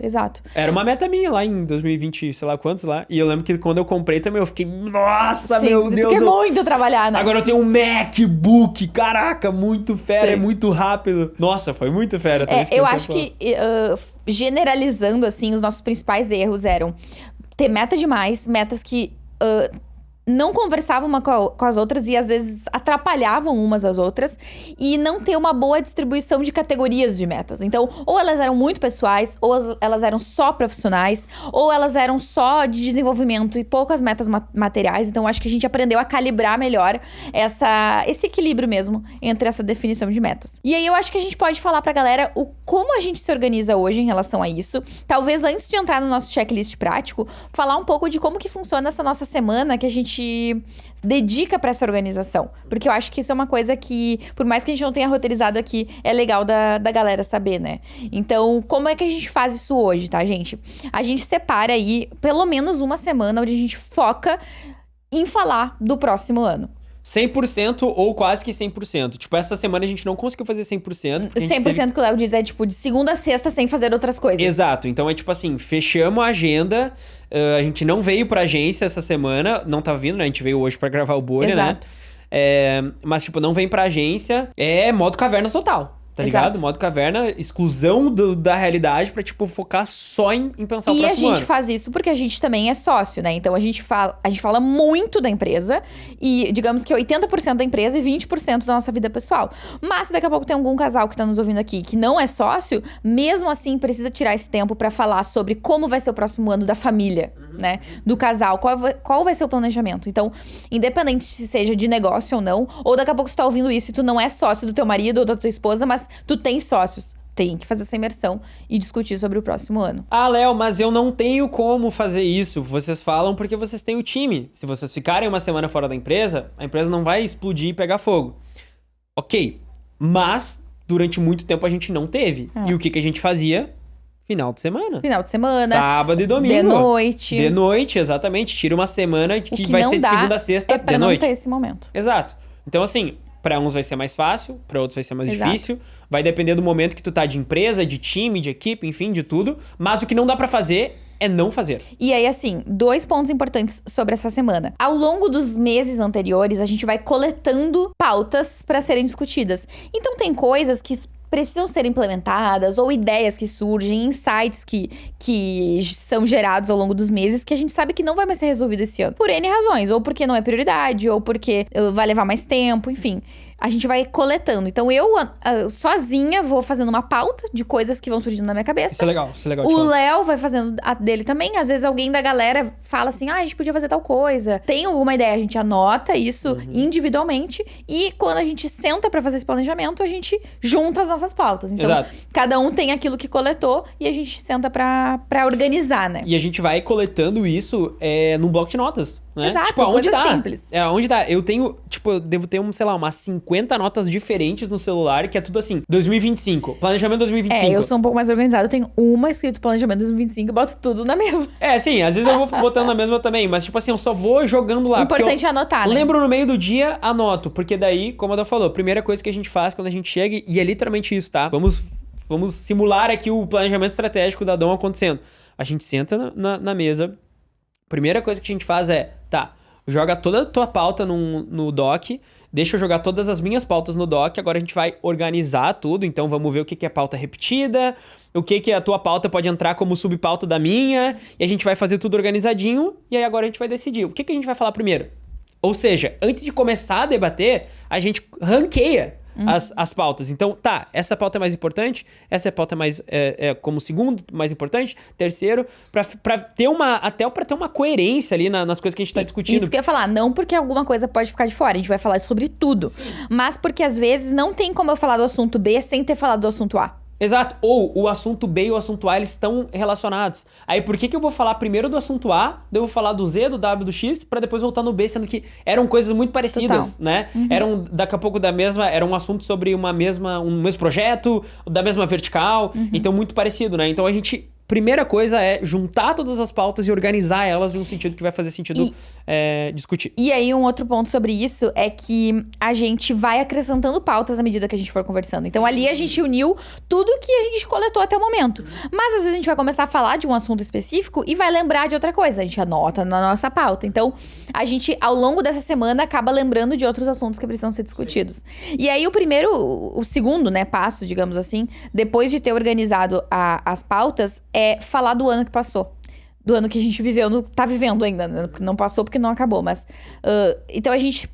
Era uma meta minha lá em 2020, sei lá quantos lá. E eu lembro que quando eu comprei também, eu fiquei... Nossa, sim, meu Deus! Tu quer muito trabalhar, né? Agora eu tenho um MacBook. Caraca, muito fera. Sim. É muito rápido. Nossa, foi muito fera. Eu acho que, generalizando, assim, os nossos principais erros eram ter meta demais, metas que... não conversavam uma com as outras e às vezes atrapalhavam umas às outras, e não ter uma boa distribuição de categorias de metas. Então, ou elas eram muito pessoais, ou elas eram só profissionais, ou elas eram só de desenvolvimento e poucas metas materiais. Então, acho que a gente aprendeu a calibrar melhor esse equilíbrio mesmo entre essa definição de metas. E aí, eu acho que a gente pode falar pra galera como a gente se organiza hoje em relação a isso. Talvez antes de entrar no nosso checklist prático, falar um pouco de como que funciona essa nossa semana que a gente dedica pra essa organização. Porque eu acho que isso é uma coisa que, por mais que a gente não tenha roteirizado aqui, é legal da galera saber, né? Então, como é que a gente faz isso hoje, tá, gente? A gente separa aí pelo menos uma semana onde a gente foca em falar do próximo ano. 100% ou quase que 100%. Tipo, essa semana a gente não conseguiu fazer 100%. 100% que o Léo diz é, tipo, de segunda a sexta sem fazer outras coisas. Exato. Então é tipo assim, fechamos a agenda, a gente não veio pra agência essa semana, não tá vindo, né? A gente veio hoje pra gravar o Bolha, Exato. né? Mas, tipo, não vem pra agência, é modo caverna total. Tá ligado? Exato. Modo caverna, exclusão da realidade pra, tipo, focar só em pensar o E a próximo gente ano. faz isso porque a gente também é sócio, né? Então a gente fala muito da empresa e digamos que 80% da empresa e 20% da nossa vida pessoal. Mas se daqui a pouco tem algum casal que tá nos ouvindo aqui que não é sócio, mesmo assim precisa tirar esse tempo pra falar sobre como vai ser o próximo ano da família, né? Do casal, qual vai ser o planejamento. Então, independente se seja de negócio ou não, ou daqui a pouco você tá ouvindo isso e tu não é sócio do teu marido ou da tua esposa, mas tu tem sócios. Tem que fazer essa imersão e discutir sobre o próximo ano. Ah, Léo, mas eu não tenho como fazer isso. Vocês falam porque vocês têm o time. Se vocês ficarem uma semana fora da empresa, a empresa não vai explodir e pegar fogo. Ok, mas durante muito tempo a gente não teve. E o que a gente fazia? Final de semana. Final de semana. Sábado e domingo. De noite. De noite, exatamente. Tira uma semana que vai não ser de dá segunda a sexta, é pra de não noite. ter esse momento. Exato. Então, assim, pra uns vai ser mais fácil, pra outros vai ser mais Exato. difícil. Vai depender do momento que tu tá de empresa, de time, de equipe, enfim, de tudo. Mas o que não dá pra fazer é não fazer. E aí, assim, 2 pontos importantes sobre essa semana. Ao longo dos meses anteriores, a gente vai coletando pautas pra serem discutidas. Então, tem coisas que precisam ser implementadas, ou ideias que surgem, insights que são gerados ao longo dos meses, que a gente sabe que não vai mais ser resolvido esse ano. Por N razões, ou porque não é prioridade, ou porque vai levar mais tempo, enfim. A gente vai coletando. Então, eu sozinha vou fazendo uma pauta de coisas que vão surgindo na minha cabeça. Isso é legal de O falar. Léo vai fazendo a dele também. Às vezes alguém da galera fala assim, a gente podia fazer tal coisa. Tem alguma ideia, a gente anota isso individualmente. E quando a gente senta pra fazer esse planejamento, a gente junta as nossas pautas. Então, Exato. cada um tem aquilo que coletou e a gente senta pra organizar, né? E a gente vai coletando isso num bloco de notas, né? Exato, tipo, aonde coisa dá. simples. Aonde dá. Eu tenho, tipo, eu devo ter, sei lá, umas 50 notas diferentes no celular, que é tudo assim, 2025, planejamento 2025. Eu sou um pouco mais organizada. Eu tenho uma escrito planejamento 2025 e boto tudo na mesma. Sim, às vezes eu vou botando na mesma também, mas tipo assim, eu só vou jogando lá. Importante anotar, né? Lembro no meio do dia, anoto, porque daí, como a Dá falou, a primeira coisa que a gente faz quando a gente chega, e é literalmente isso, tá? Vamos simular aqui o planejamento estratégico da Dom acontecendo. A gente senta na mesa, primeira coisa que a gente faz joga toda a tua pauta no doc, deixa eu jogar todas as minhas pautas no doc, agora a gente vai organizar tudo, então vamos ver o que é pauta repetida, o que a tua pauta pode entrar como subpauta da minha, e a gente vai fazer tudo organizadinho, e aí agora a gente vai decidir o que a gente vai falar primeiro. Ou seja, antes de começar a debater, a gente ranqueia as pautas. Então, essa pauta é mais importante, essa pauta é mais como segundo mais importante, terceiro, pra ter uma coerência ali nas coisas que a gente tá discutindo. Isso que eu ia falar, não porque alguma coisa pode ficar de fora, a gente vai falar sobre tudo. Sim. Mas porque às vezes não tem como eu falar do assunto B sem ter falado do assunto A. Exato. Ou o assunto B e o assunto A, eles estão relacionados. Aí, por que eu vou falar primeiro do assunto A, daí eu vou falar do Z, do W, do X, pra depois voltar no B, sendo que eram coisas muito parecidas, né? Eram, daqui a pouco, era um assunto sobre um mesmo projeto, da mesma vertical, então muito parecido, né? Então a gente... Primeira coisa é juntar todas as pautas e organizar elas em um sentido que vai fazer sentido discutir. E aí, um outro ponto sobre isso é que a gente vai acrescentando pautas à medida que a gente for conversando. Então, ali a gente uniu tudo que a gente coletou até o momento. Mas, às vezes, a gente vai começar a falar de um assunto específico e vai lembrar de outra coisa. A gente anota na nossa pauta. Então, a gente, ao longo dessa semana, acaba lembrando de outros assuntos que precisam ser discutidos. Sim. E aí, o segundo, né, passo, digamos assim, depois de ter organizado as pautas, é falar do ano que passou. Do ano que a gente viveu, tá vivendo ainda, né? Não passou porque não acabou, mas... então a gente,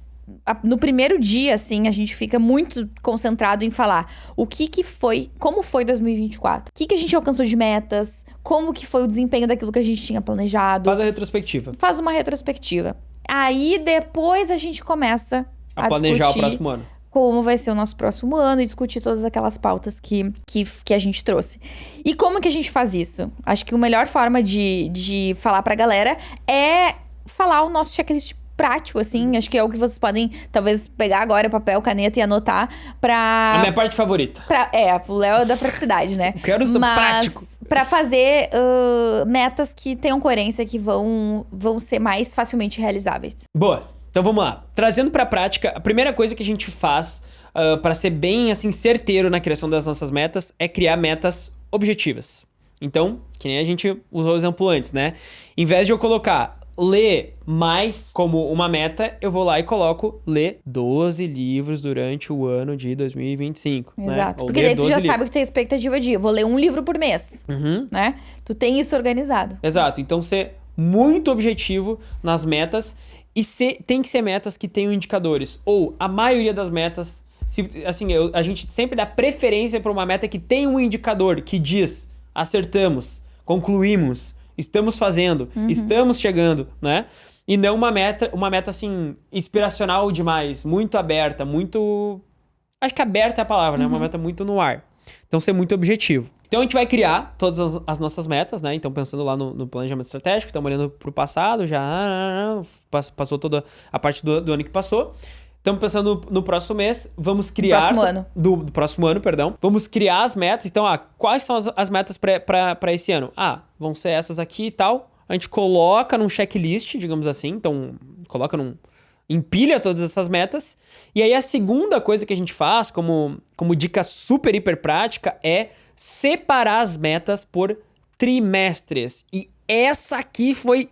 no primeiro dia, assim, a gente fica muito concentrado em falar o que foi, como foi 2024. O que a gente alcançou de metas, como que foi o desempenho daquilo que a gente tinha planejado. Faz a retrospectiva. Faz uma retrospectiva. Aí, depois, a gente começa a planejar discutir o próximo ano. Como vai ser o nosso próximo ano e discutir todas aquelas pautas que a gente trouxe. E como que a gente faz isso? Acho que a melhor forma de falar pra galera é falar o nosso checklist prático, assim. Acho que é o que vocês podem, talvez, pegar agora papel, caneta e anotar pra... A minha parte favorita. O Léo é da praticidade, né? Eu quero ser prático. Pra fazer metas que tenham coerência, que vão ser mais facilmente realizáveis. Boa. Então vamos lá. Trazendo pra prática, a primeira coisa que a gente faz para ser bem assim certeiro na criação das nossas metas é criar metas objetivas. Então, que nem a gente usou o exemplo antes, né? Em vez de eu colocar ler mais como uma meta, eu vou lá e coloco ler 12 livros durante o ano de 2025. Exato. Né? Porque daí tu já sabe que tu tem expectativa de vou ler um livro por mês, né? Tu tem isso organizado. Exato. Então, ser muito objetivo nas metas e tem que ser metas que tenham indicadores. Ou a maioria das metas, a gente sempre dá preferência para uma meta que tem um indicador que diz acertamos, concluímos, estamos fazendo, estamos chegando, né? E não uma meta assim, inspiracional demais, muito aberta, muito... Acho que aberta é a palavra, né? Uma meta muito no ar. Então, ser muito objetivo. Então, a gente vai criar todas as nossas metas, né? Então, pensando lá no planejamento estratégico, estamos olhando pro passado, já passou toda a parte do ano que passou. Estamos pensando no próximo mês, vamos criar... Próximo ano. Do próximo ano, perdão. Vamos criar as metas. Então, quais são as metas para esse ano? Vão ser essas aqui e tal. A gente coloca num checklist, digamos assim. Então, empilha todas essas metas. E aí, a segunda coisa que a gente faz, como dica super, hiper prática, é separar as metas por trimestres. E essa aqui foi...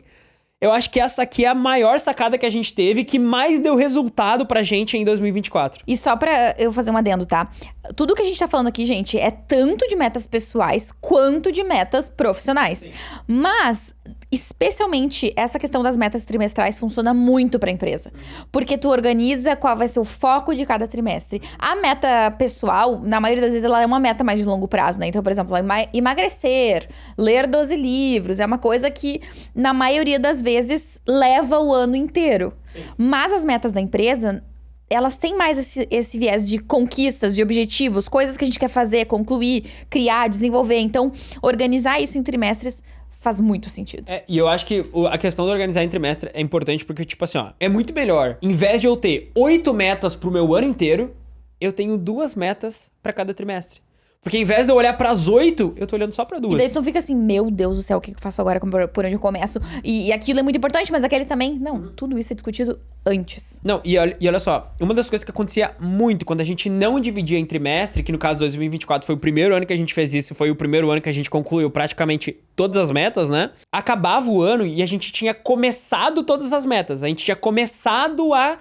Eu acho que essa aqui é a maior sacada que a gente teve, que mais deu resultado pra gente em 2024. E só pra eu fazer um adendo, tá? Tudo que a gente tá falando aqui, gente, é tanto de metas pessoais quanto de metas profissionais. Sim. Mas, especialmente, essa questão das metas trimestrais funciona muito pra empresa. Porque tu organiza qual vai ser o foco de cada trimestre. A meta pessoal, na maioria das vezes, ela é uma meta mais de longo prazo, né? Então, por exemplo, emagrecer, ler 12 livros, é uma coisa que, na maioria das vezes, leva o ano inteiro. Sim. Mas as metas da empresa... elas têm mais esse viés de conquistas, de objetivos, coisas que a gente quer fazer, concluir, criar, desenvolver. Então, organizar isso em trimestres faz muito sentido. E eu acho que a questão de organizar em trimestre é importante porque, tipo assim, é muito melhor. Em vez de eu ter 8 metas pro meu ano inteiro, eu tenho 2 metas pra cada trimestre. Porque em vez de eu olhar pras 8, eu tô olhando só pra 2. E daí tu não fica assim, meu Deus do céu, o que eu faço agora, por onde eu começo? E aquilo é muito importante, mas aquele também. Não, tudo isso é discutido antes. Não, e olha só, uma das coisas que acontecia muito quando a gente não dividia em trimestre, que no caso de 2024 foi o primeiro ano que a gente fez isso, foi o primeiro ano que a gente concluiu praticamente todas as metas, né? Acabava o ano e a gente tinha começado todas as metas. A gente tinha começado a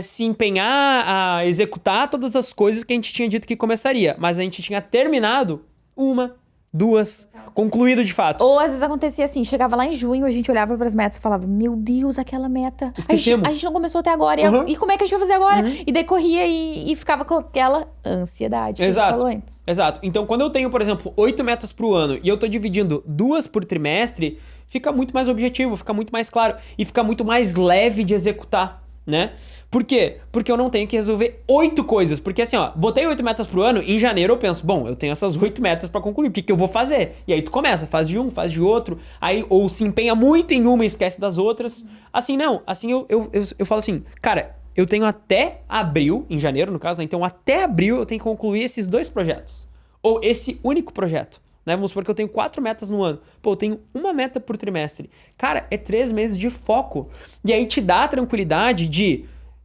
se empenhar, a executar todas as coisas que a gente tinha dito que começaria. Mas a gente tinha terminado 1, 2, concluído de fato. Ou às vezes acontecia assim, chegava lá em junho, a gente olhava pras metas e falava, meu Deus, aquela meta. Esquecemos. A gente não começou até agora. E como é que a gente vai fazer agora? E daí corria e ficava com aquela ansiedade que a gente falou antes. Exato. Então, quando eu tenho, por exemplo, 8 metas pro ano e eu tô dividindo 2 por trimestre, fica muito mais objetivo, fica muito mais claro e fica muito mais leve de executar, né? Por quê? Porque eu não tenho que resolver 8 coisas. Porque assim, botei 8 metas pro ano, em janeiro eu penso, bom, eu tenho essas 8 metas pra concluir, o que eu vou fazer? E aí tu começa, faz de um, faz de outro, aí ou se empenha muito em uma e esquece das outras. Assim, não. Assim, eu falo assim, cara, eu tenho até abril, em janeiro no caso, né? Então até abril eu tenho que concluir esses 2 projetos. Ou esse único projeto. Né? Vamos supor que eu tenho 4 metas no ano. Pô, eu tenho uma meta por trimestre. Cara, é 3 meses de foco. E aí te dá a tranquilidade de...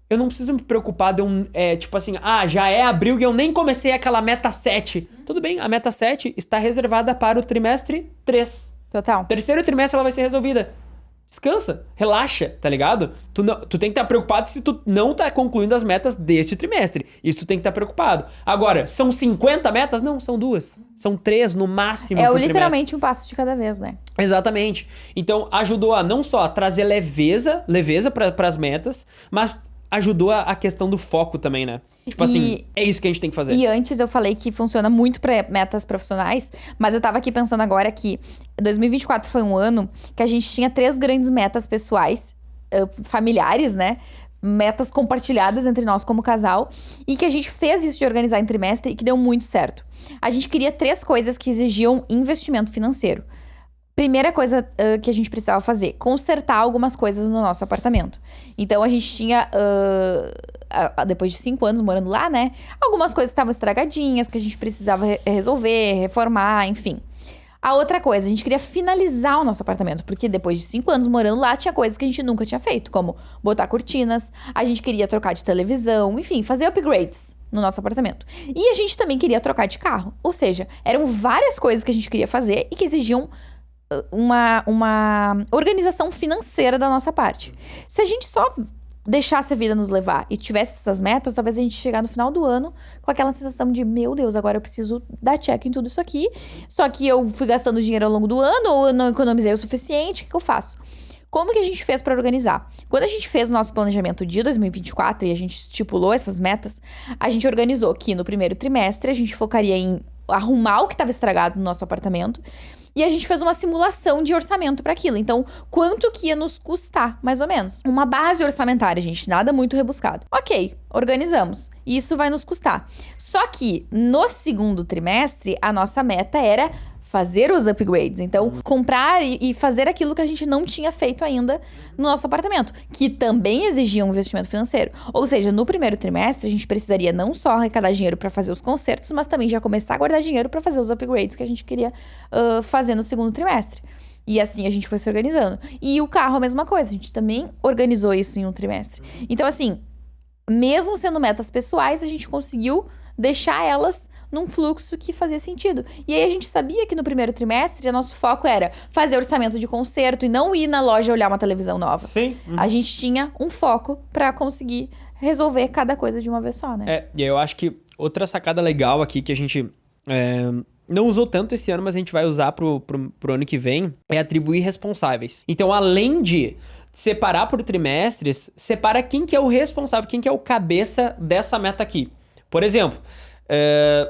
Eu não preciso me preocupar de tipo assim, já é abril e eu nem comecei aquela meta 7. Tudo bem, a meta 7 está reservada para o trimestre 3. Total. Terceiro trimestre ela vai ser resolvida. Descansa, relaxa, tá ligado? Tu tem que estar preocupado se tu não tá concluindo as metas deste trimestre. Isso tu tem que estar preocupado. Agora, são 50 metas? Não, são 2. São 3 no máximo por literalmente um passo de cada vez, né? Exatamente. Então, ajudou a não só trazer leveza para as metas, mas ajudou a questão do foco também, né? Tipo assim, é isso que a gente tem que fazer. E antes eu falei que funciona muito pra metas profissionais, mas eu tava aqui pensando agora que 2024 foi um ano que a gente tinha 3 grandes metas pessoais, familiares, né? Metas compartilhadas entre nós como casal, e que a gente fez isso de organizar em trimestre e que deu muito certo. A gente queria 3 coisas que exigiam investimento financeiro. Primeira coisa que a gente precisava fazer, consertar algumas coisas no nosso apartamento. Então, a gente tinha, depois de 5 anos morando lá, né? Algumas coisas estavam estragadinhas, que a gente precisava resolver, reformar, enfim. A outra coisa, a gente queria finalizar o nosso apartamento, porque depois de 5 anos morando lá, tinha coisas que a gente nunca tinha feito, como botar cortinas, a gente queria trocar de televisão, enfim, fazer upgrades no nosso apartamento. E a gente também queria trocar de carro. Ou seja, eram várias coisas que a gente queria fazer e que exigiam uma organização financeira da nossa parte. Se a gente só deixasse a vida nos levar e tivesse essas metas, talvez a gente chegar no final do ano com aquela sensação de, meu Deus, agora eu preciso dar check em tudo isso aqui, só que eu fui gastando dinheiro ao longo do ano, ou eu não economizei o suficiente, o que eu faço? Como que a gente fez para organizar? Quando a gente fez o nosso planejamento de 2024 e a gente estipulou essas metas, a gente organizou que no primeiro trimestre a gente focaria em arrumar o que estava estragado no nosso apartamento. E a gente fez uma simulação de orçamento para aquilo. Então, quanto que ia nos custar, mais ou menos? Uma base orçamentária, gente, nada muito rebuscado. Ok, organizamos. Isso vai nos custar. Só que, no segundo trimestre, a nossa meta era fazer os upgrades. Então, comprar e fazer aquilo que a gente não tinha feito ainda no nosso apartamento, que também exigia um investimento financeiro. Ou seja, no primeiro trimestre, a gente precisaria não só arrecadar dinheiro para fazer os consertos, mas também já começar a guardar dinheiro para fazer os upgrades que a gente queria fazer no segundo trimestre. E assim a gente foi se organizando. E o carro, a mesma coisa. A gente também organizou isso em um trimestre. Então, assim, mesmo sendo metas pessoais, a gente conseguiu deixar elas num fluxo que fazia sentido. E aí a gente sabia que no primeiro trimestre, nosso foco era fazer orçamento de conserto e não ir na loja olhar uma televisão nova. Sim. A gente tinha um foco pra conseguir resolver cada coisa de uma vez só, né? E aí eu acho que outra sacada legal aqui que a gente não usou tanto esse ano, mas a gente vai usar pro ano que vem, é atribuir responsáveis. Então, além de separar por trimestres, separa quem que é o responsável, quem que é o cabeça dessa meta aqui. Por exemplo,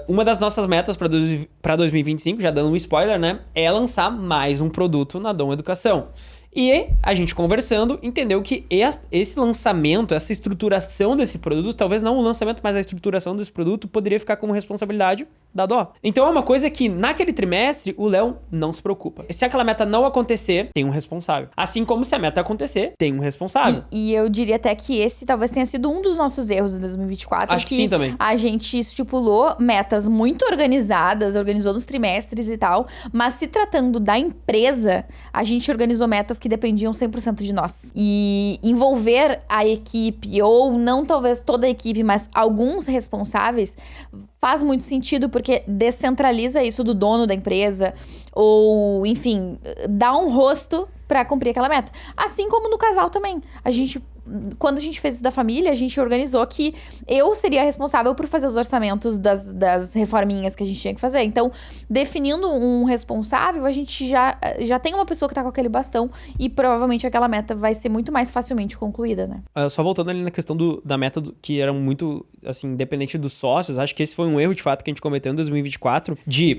uma das nossas metas para 2025, já dando um spoiler, né? É lançar mais um produto na Dom Educação. E a gente conversando, entendeu que esse lançamento, essa estruturação desse produto, talvez não o lançamento, mas a estruturação desse produto poderia ficar como responsabilidade da Dó. Então é uma coisa que naquele trimestre o Léo não se preocupa. Se aquela meta não acontecer, tem um responsável. Assim como se a meta acontecer, tem um responsável. E eu diria até que esse talvez tenha sido um dos nossos erros em 2024. Acho que sim também. A gente estipulou metas muito organizadas, organizou nos trimestres e tal, mas se tratando da empresa, a gente organizou metas que dependiam 100% de nós. E envolver a equipe, ou não talvez toda a equipe, mas alguns responsáveis, faz muito sentido porque descentraliza isso do dono da empresa, ou, enfim, dá um rosto pra cumprir aquela meta. Assim como no casal também. Quando a gente fez isso da família, a gente organizou que eu seria responsável por fazer os orçamentos das reforminhas que a gente tinha que fazer. Então, definindo um responsável, a gente já tem uma pessoa que tá com aquele bastão e provavelmente aquela meta vai ser muito mais facilmente concluída, né? Só voltando ali na questão da meta que era muito, assim, independente dos sócios, acho que esse foi um erro, de fato, que a gente cometeu em 2024,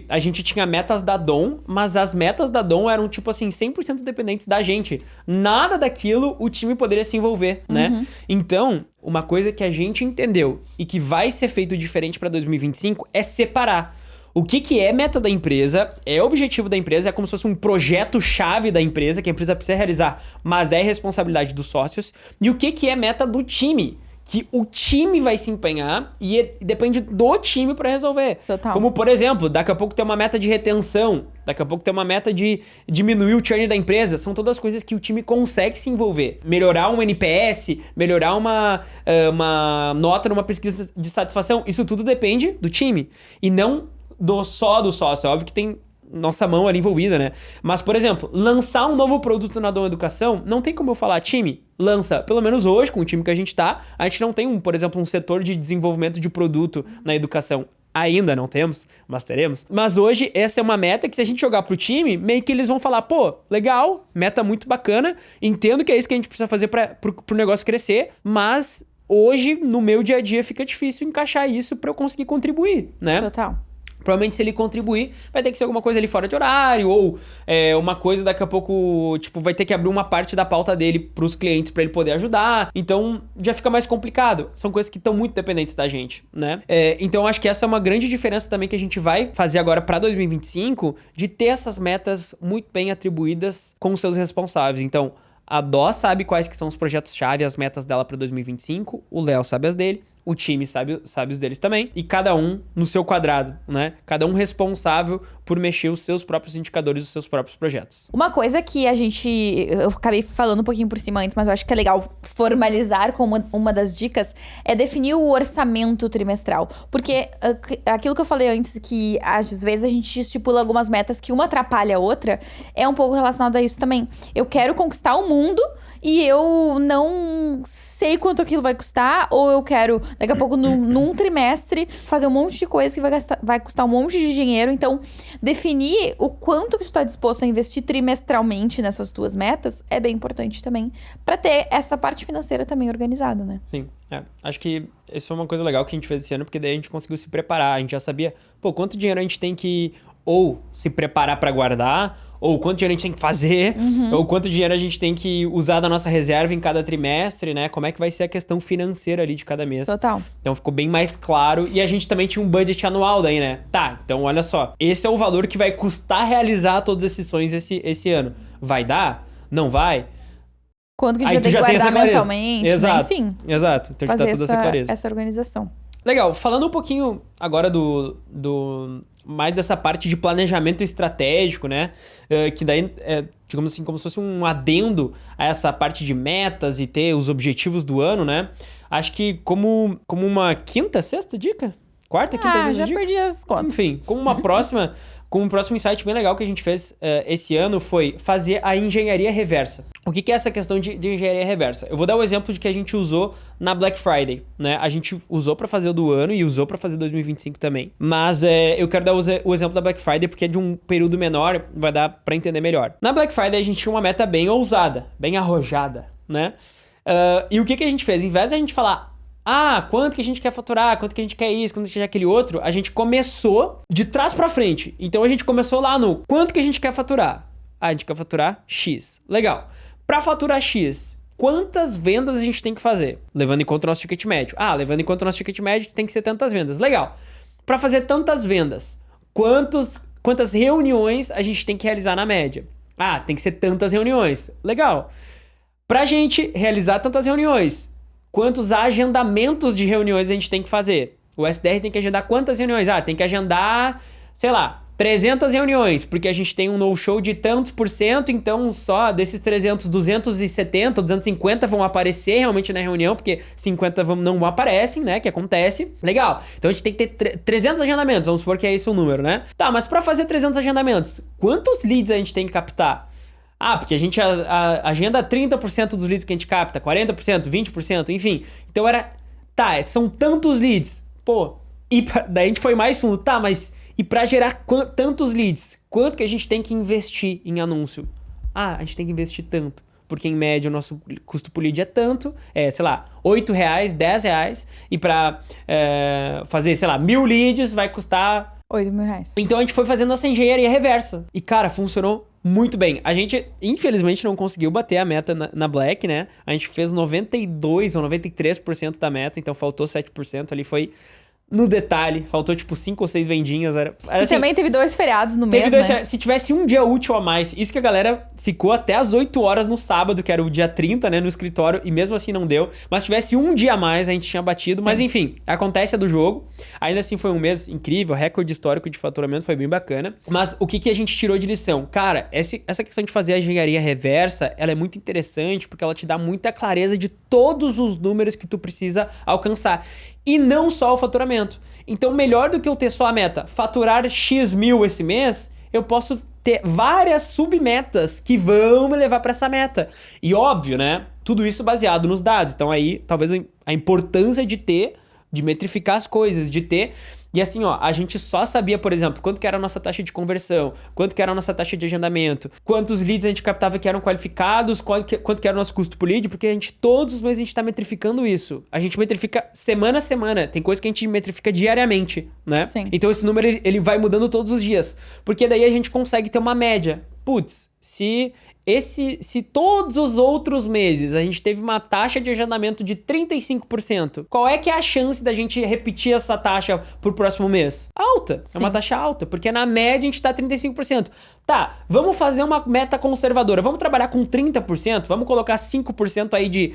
a gente tinha metas da Dom, mas as metas da Dom eram, tipo assim, 100% dependentes da gente. Nada daquilo o time poderia se envolver, né? Então, uma coisa que a gente entendeu e que vai ser feito diferente para 2025 é separar o que é meta da empresa, é objetivo da empresa, é como se fosse um projeto-chave da empresa que a empresa precisa realizar, mas é responsabilidade dos sócios, e o que é meta do time, que o time vai se empenhar e depende do time para resolver. Total. Como, por exemplo, daqui a pouco tem uma meta de retenção, daqui a pouco tem uma meta de diminuir o churn da empresa. São todas coisas que o time consegue se envolver. Melhorar um NPS, melhorar uma nota numa pesquisa de satisfação, isso tudo depende do time. E não só do sócio. É óbvio que tem nossa mão ali envolvida, né? Mas, por exemplo, lançar um novo produto na Dom Educação, não tem como eu falar, time, lança. Pelo menos hoje, com o time que a gente não tem, por exemplo, um setor de desenvolvimento de produto na educação. Ainda não temos, mas teremos. Mas hoje, essa é uma meta que se a gente jogar pro time, meio que eles vão falar, pô, legal, meta muito bacana, entendo que é isso que a gente precisa fazer pro negócio crescer, mas hoje, no meu dia a dia, fica difícil encaixar isso pra eu conseguir contribuir, né? Total. Provavelmente, se ele contribuir, vai ter que ser alguma coisa ali fora de horário, ou uma coisa daqui a pouco, tipo, vai ter que abrir uma parte da pauta dele pros clientes pra ele poder ajudar. Então, já fica mais complicado. São coisas que estão muito dependentes da gente, né? Então, acho que essa é uma grande diferença também que a gente vai fazer agora pra 2025, de ter essas metas muito bem atribuídas com os seus responsáveis. Então, a Dó sabe quais que são os projetos-chave, as metas dela para 2025, o Léo sabe as dele, o time sabe os deles também, e cada um no seu quadrado, né? Cada um responsável por mexer os seus próprios indicadores, os seus próprios projetos. Uma coisa que eu acabei falando um pouquinho por cima antes, mas eu acho que é legal formalizar como uma das dicas, é definir o orçamento trimestral. Porque aquilo que eu falei antes, que às vezes a gente estipula algumas metas que uma atrapalha a outra, é um pouco relacionado a isso também. Eu quero conquistar o mundo e eu não sei quanto aquilo vai custar, ou eu quero, daqui a pouco, num trimestre, fazer um monte de coisa que vai custar um monte de dinheiro. Então, definir o quanto que tu tá disposto a investir trimestralmente nessas tuas metas é bem importante também, pra ter essa parte financeira também organizada, né? Sim, acho que isso foi uma coisa legal que a gente fez esse ano, porque daí a gente conseguiu se preparar. A gente já sabia, quanto dinheiro a gente tem que ou se preparar pra guardar, ou quanto dinheiro a gente tem que fazer, ou quanto dinheiro a gente tem que usar da nossa reserva em cada trimestre, né? Como é que vai ser a questão financeira ali de cada mês. Total. Então ficou bem mais claro. E a gente também tinha um budget anual daí, né? Tá, então olha só. Esse é o valor que vai custar realizar todos esses sonhos esse ano. Vai dar? Não vai? Quanto que a gente vai ter que guardar mensalmente, exato, né? Enfim. Exato. Então a gente tá toda essa clareza. Essa organização. Legal. Falando um pouquinho agora mais dessa parte de planejamento estratégico, né? Que daí é, digamos assim, como se fosse um adendo a essa parte de metas e ter os objetivos do ano, né? Acho que como uma sexta dica? Quarta, quinta, sexta já dica? Perdi as contas. Enfim, como um próximo insight bem legal que a gente fez esse ano foi fazer a engenharia reversa. O que é essa questão de engenharia reversa? Eu vou dar o exemplo de que a gente usou na Black Friday, né? A gente usou pra fazer o do ano e usou pra fazer 2025 também. Mas eu quero dar o exemplo da Black Friday porque é de um período menor, vai dar pra entender melhor. Na Black Friday a gente tinha uma meta bem ousada, bem arrojada, né? E o que a gente fez? Em vez de a gente falar... quanto que a gente quer faturar, quanto que a gente quer isso, quanto que a gente quer aquele outro, a gente começou de trás pra frente. Então a gente começou lá no quanto que a gente quer faturar. A gente quer faturar X. Legal. Pra faturar X, quantas vendas a gente tem que fazer? Levando em conta o nosso ticket médio. Levando em conta o nosso ticket médio, tem que ser tantas vendas. Legal. Pra fazer tantas vendas, quantas reuniões a gente tem que realizar na média? Tem que ser tantas reuniões. Legal. Pra gente realizar tantas reuniões, quantos agendamentos de reuniões a gente tem que fazer? O SDR tem que agendar quantas reuniões? Tem que agendar, 300 reuniões, porque a gente tem um no-show de tantos por cento, então só desses 300, 270, 250 vão aparecer realmente na reunião, porque 50 não aparecem, né, que acontece. Legal, então a gente tem que ter 300 agendamentos, vamos supor que é esse o número, né? Tá, mas pra fazer 300 agendamentos, quantos leads a gente tem que captar? Porque a gente agenda 30% dos leads que a gente capta, 40%, 20%, enfim. Então são tantos leads. E daí a gente foi mais fundo. Mas e pra gerar tantos leads, quanto que a gente tem que investir em anúncio? A gente tem que investir tanto. Porque em média o nosso custo por lead é tanto, R$8, R$10. E pra fazer, 1.000 leads vai custar... R$8.000. Então a gente foi fazendo essa engenharia reversa. E, cara, funcionou muito bem. A gente, infelizmente, não conseguiu bater a meta na Black, né? A gente fez 92% ou 93% da meta, então faltou 7% ali, foi no detalhe. Faltou, 5 ou 6 vendinhas. Era e assim, também teve 2 feriados no mês, né? Se tivesse um dia útil a mais, isso que a galera ficou até as 8 horas no sábado, que era o dia 30, né, no escritório, e mesmo assim não deu. Mas se tivesse um dia a mais, a gente tinha batido. Sim. Mas enfim, acontece do jogo. Ainda assim foi um mês incrível, recorde histórico de faturamento, foi bem bacana. Mas o que a gente tirou de lição? Cara, essa questão de fazer a engenharia reversa, ela é muito interessante, porque ela te dá muita clareza de todos os números que tu precisa alcançar. E não só o faturamento. Então, melhor do que eu ter só a meta, faturar X mil esse mês, eu posso ter várias submetas que vão me levar para essa meta. E óbvio, né? Tudo isso baseado nos dados. Então, aí, talvez a importância de metrificar as coisas, de ter... E assim, a gente só sabia, por exemplo, quanto que era a nossa taxa de conversão, quanto que era a nossa taxa de agendamento, quantos leads a gente captava que eram qualificados, quanto que era o nosso custo por lead, porque todos os meses a gente tá metrificando isso. A gente metrifica semana a semana, tem coisa que a gente metrifica diariamente, né? Sim. Então esse número, ele vai mudando todos os dias, porque daí a gente consegue ter uma média. Se todos os outros meses a gente teve uma taxa de agendamento de 35%, qual é que é a chance da gente repetir essa taxa pro próximo mês? Alta. Sim. É uma taxa alta, porque na média a gente tá 35%. Tá, vamos fazer uma meta conservadora. Vamos trabalhar com 30%? Vamos colocar 5% aí de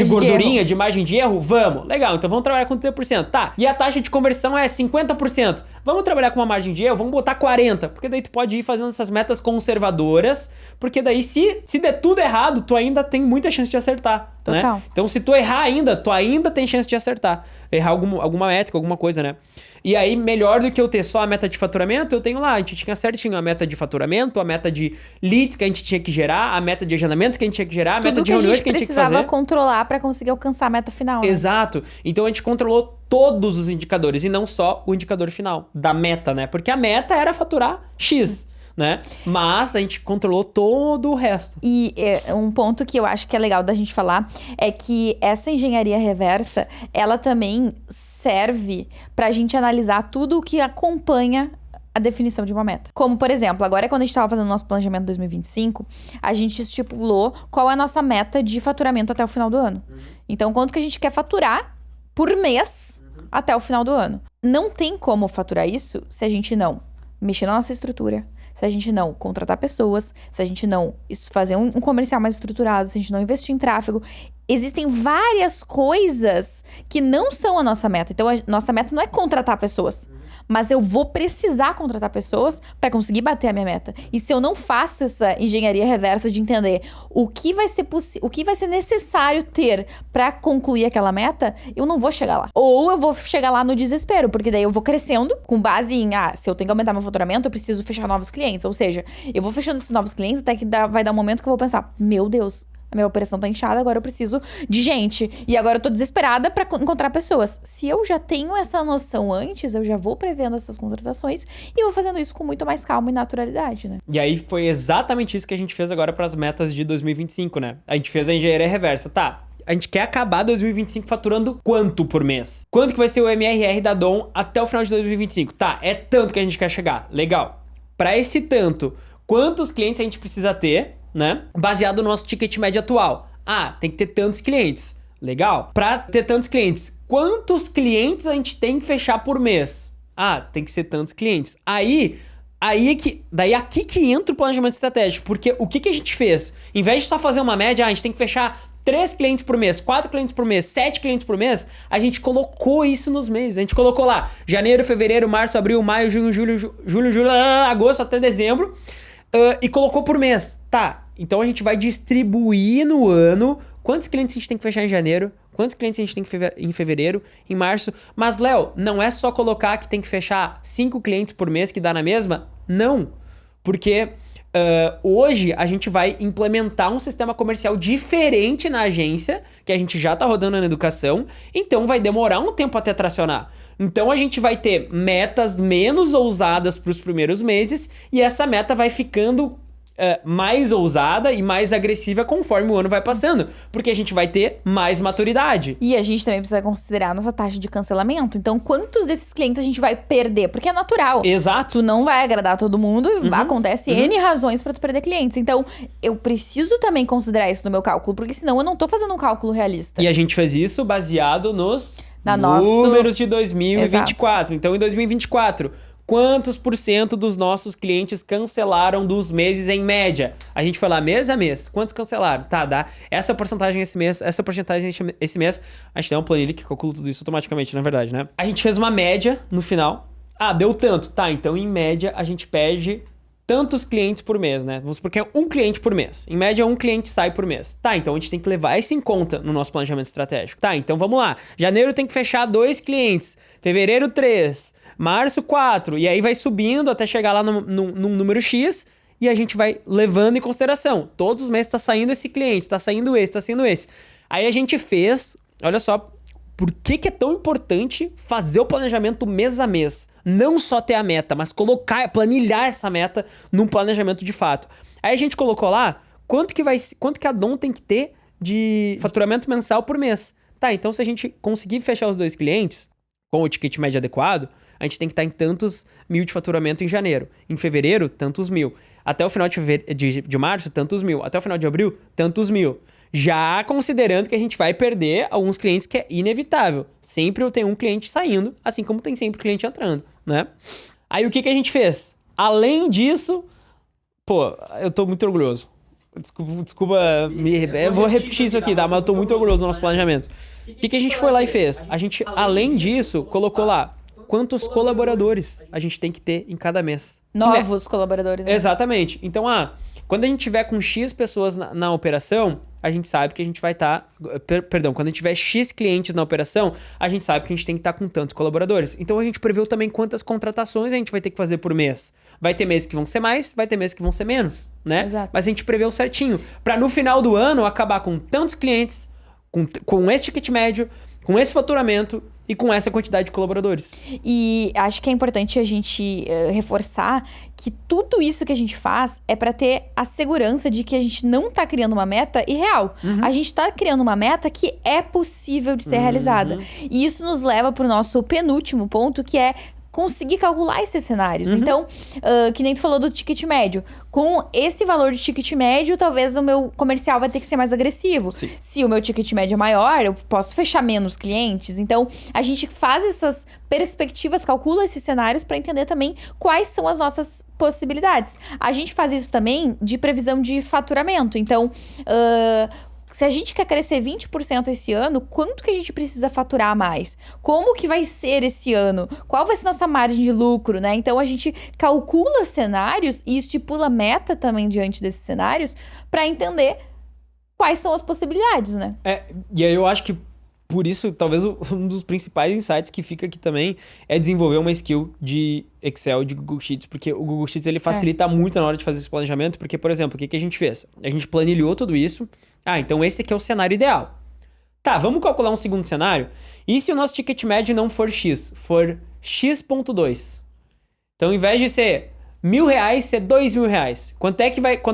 gordurinha, de margem de erro? Vamos. Legal, então vamos trabalhar com 30%. Tá, e a taxa de conversão é 50%. Vamos trabalhar com uma margem de erro? Vamos botar 40%. Porque daí tu pode ir fazendo essas metas conservadoras. Porque daí se der tudo errado, tu ainda tem muita chance de acertar. Total. Né? Então se tu errar ainda, tu ainda tem chance de acertar. Errar alguma métrica, alguma coisa, né? E aí, melhor do que eu ter só a meta de faturamento, eu tenho lá, a gente tinha certinho a meta de faturamento, a meta de leads que a gente tinha que gerar, a meta de agendamentos que a gente tinha que gerar, a meta de reuniões que a gente tinha que fazer. Tudo que a gente precisava controlar para conseguir alcançar a meta final, né? Exato. Então a gente controlou todos os indicadores e não só o indicador final da meta, né? Porque a meta era faturar X. Né? Mas a gente controlou todo o resto. E um ponto que eu acho que é legal da gente falar é que essa engenharia reversa, ela também serve pra gente analisar tudo o que acompanha a definição de uma meta. Como, por exemplo, agora quando a gente estava fazendo nosso planejamento 2025, a gente estipulou qual é a nossa meta de faturamento até o final do ano. Então, quanto que a gente quer faturar por mês até o final do ano. Não tem como faturar isso se a gente não mexer na nossa estrutura, se a gente não contratar pessoas, se a gente não fazer um comercial mais estruturado, se a gente não investir em tráfego. Existem várias coisas que não são a nossa meta. Então, a nossa meta não é contratar pessoas. Mas eu vou precisar contratar pessoas para conseguir bater a minha meta. E se eu não faço essa engenharia reversa de entender o que vai ser necessário ter para concluir aquela meta, eu não vou chegar lá. Ou eu vou chegar lá no desespero, porque daí eu vou crescendo com base em, se eu tenho que aumentar meu faturamento, eu preciso fechar novos clientes. Ou seja, eu vou fechando esses novos clientes até que vai dar um momento que eu vou pensar, meu Deus, a minha operação tá inchada, agora eu preciso de gente. E agora eu tô desesperada pra encontrar pessoas. Se eu já tenho essa noção antes, eu já vou prevendo essas contratações e vou fazendo isso com muito mais calma e naturalidade, né? E aí foi exatamente isso que a gente fez agora pras metas de 2025, né? A gente fez a engenharia reversa. Tá, a gente quer acabar 2025 faturando quanto por mês? Quanto que vai ser o MRR da Dom até o final de 2025? Tá, é tanto que a gente quer chegar. Legal. Pra esse tanto, quantos clientes a gente precisa ter, né? Baseado no nosso ticket médio atual. Tem que ter tantos clientes. Legal. Pra ter tantos clientes, quantos clientes a gente tem que fechar por mês? Tem que ser tantos clientes. Daí aqui que entra o planejamento estratégico. Porque o que a gente fez? Em vez de só fazer uma média, a gente tem que fechar 3 clientes por mês, 4 clientes por mês, 7 clientes por mês, a gente colocou isso nos meses. A gente colocou lá janeiro, fevereiro, março, abril, maio, junho, julho, agosto até dezembro. E colocou por mês. Tá, então a gente vai distribuir no ano quantos clientes a gente tem que fechar em janeiro, quantos clientes a gente tem que em fevereiro, em março. Mas, Léo, não é só colocar que tem que fechar 5 clientes por mês que dá na mesma? Não, porque hoje a gente vai implementar um sistema comercial diferente na agência, que a gente já tá rodando na educação, então vai demorar um tempo até tracionar. Então a gente vai ter metas menos ousadas para os primeiros meses e essa meta vai ficando mais ousada e mais agressiva conforme o ano vai passando, porque a gente vai ter mais maturidade. E a gente também precisa considerar a nossa taxa de cancelamento. Então, quantos desses clientes a gente vai perder? Porque é natural. Exato. Tu não vai agradar todo mundo e acontece N razões pra tu perder clientes. Então, eu preciso também considerar isso no meu cálculo, porque senão eu não tô fazendo um cálculo realista. E a gente fez isso baseado nos números de 2024. Exato. Então, em 2024... quantos % dos nossos clientes cancelaram dos meses em média? A gente foi lá mês a mês. Quantos cancelaram? Tá, dá essa porcentagem esse mês, essa porcentagem esse mês. A gente tem uma planilha que calcula tudo isso automaticamente, na verdade, né? A gente fez uma média no final. Deu tanto. Tá, então em média a gente perde tantos clientes por mês, né? Vamos supor que é um cliente por mês. Em média, um cliente sai por mês. Tá, então a gente tem que levar isso em conta no nosso planejamento estratégico. Tá, então vamos lá. Janeiro tem que fechar 2 clientes. Fevereiro, 3. Março, 4. E aí vai subindo até chegar lá num número X e a gente vai levando em consideração. Todos os meses tá saindo esse cliente, tá saindo esse, tá saindo esse. Aí a gente fez, olha só, por que é tão importante fazer o planejamento mês a mês? Não só ter a meta, mas planilhar essa meta num planejamento de fato. Aí a gente colocou lá quanto que a Dom tem que ter de faturamento mensal por mês. Tá, então se a gente conseguir fechar os 2 clientes com o ticket médio adequado, a gente tem que estar em tantos mil de faturamento em janeiro. Em fevereiro, tantos mil. Até o final de março, tantos mil. Até o final de abril, tantos mil. Já considerando que a gente vai perder alguns clientes, que é inevitável. Sempre eu tenho um cliente saindo, assim como tem sempre cliente entrando, né? Aí o que a gente fez? Além disso, Pô, eu tô muito orgulhoso. Desculpa eu vou repetir isso aqui, tá? Mas eu tô muito orgulhoso do nosso planejamento. O que a gente foi lá e fez? A gente, além disso, colocou lá quantos colaboradores a gente tem que ter em cada mês. Novos colaboradores, né? Exatamente. Então, quando a gente tiver com X pessoas na operação, a gente sabe que a gente vai estar... Perdão, quando a gente tiver X clientes na operação, a gente sabe que a gente tem que estar com tantos colaboradores. Então, a gente previu também quantas contratações a gente vai ter que fazer por mês. Vai ter meses que vão ser mais, vai ter meses que vão ser menos, né? Exato. Mas a gente preveu certinho. Pra no final do ano, acabar com tantos clientes, com esse ticket médio, com esse faturamento e com essa quantidade de colaboradores. E acho que é importante a gente reforçar que tudo isso que a gente faz é para ter a segurança de que a gente não tá criando uma meta irreal. A gente tá criando uma meta que é possível de ser realizada. E isso nos leva pro nosso penúltimo ponto, que é conseguir calcular esses cenários. Então, que nem tu falou do ticket médio. Com esse valor de ticket médio, talvez o meu comercial vai ter que ser mais agressivo. Sim. Se o meu ticket médio é maior, eu posso fechar menos clientes. Então, a gente faz essas perspectivas, calcula esses cenários para entender também quais são as nossas possibilidades. A gente faz isso também de previsão de faturamento. Então, se a gente quer crescer 20% esse ano, quanto que a gente precisa faturar mais? Como que vai ser esse ano? Qual vai ser nossa margem de lucro, né? Então, a gente calcula cenários e estipula meta também diante desses cenários para entender quais são as possibilidades, né? E aí eu acho que por isso, talvez um dos principais insights que fica aqui também é desenvolver uma skill de Excel, de Google Sheets, porque o Google Sheets ele facilita muito na hora de fazer esse planejamento, porque, por exemplo, o que a gente fez? A gente planilhou tudo isso. Então esse aqui é o cenário ideal. Tá, vamos calcular um segundo cenário? E se o nosso ticket médio não for X, for X.2? Então, ao invés de ser R$1.000, ser R$2.000. Quanto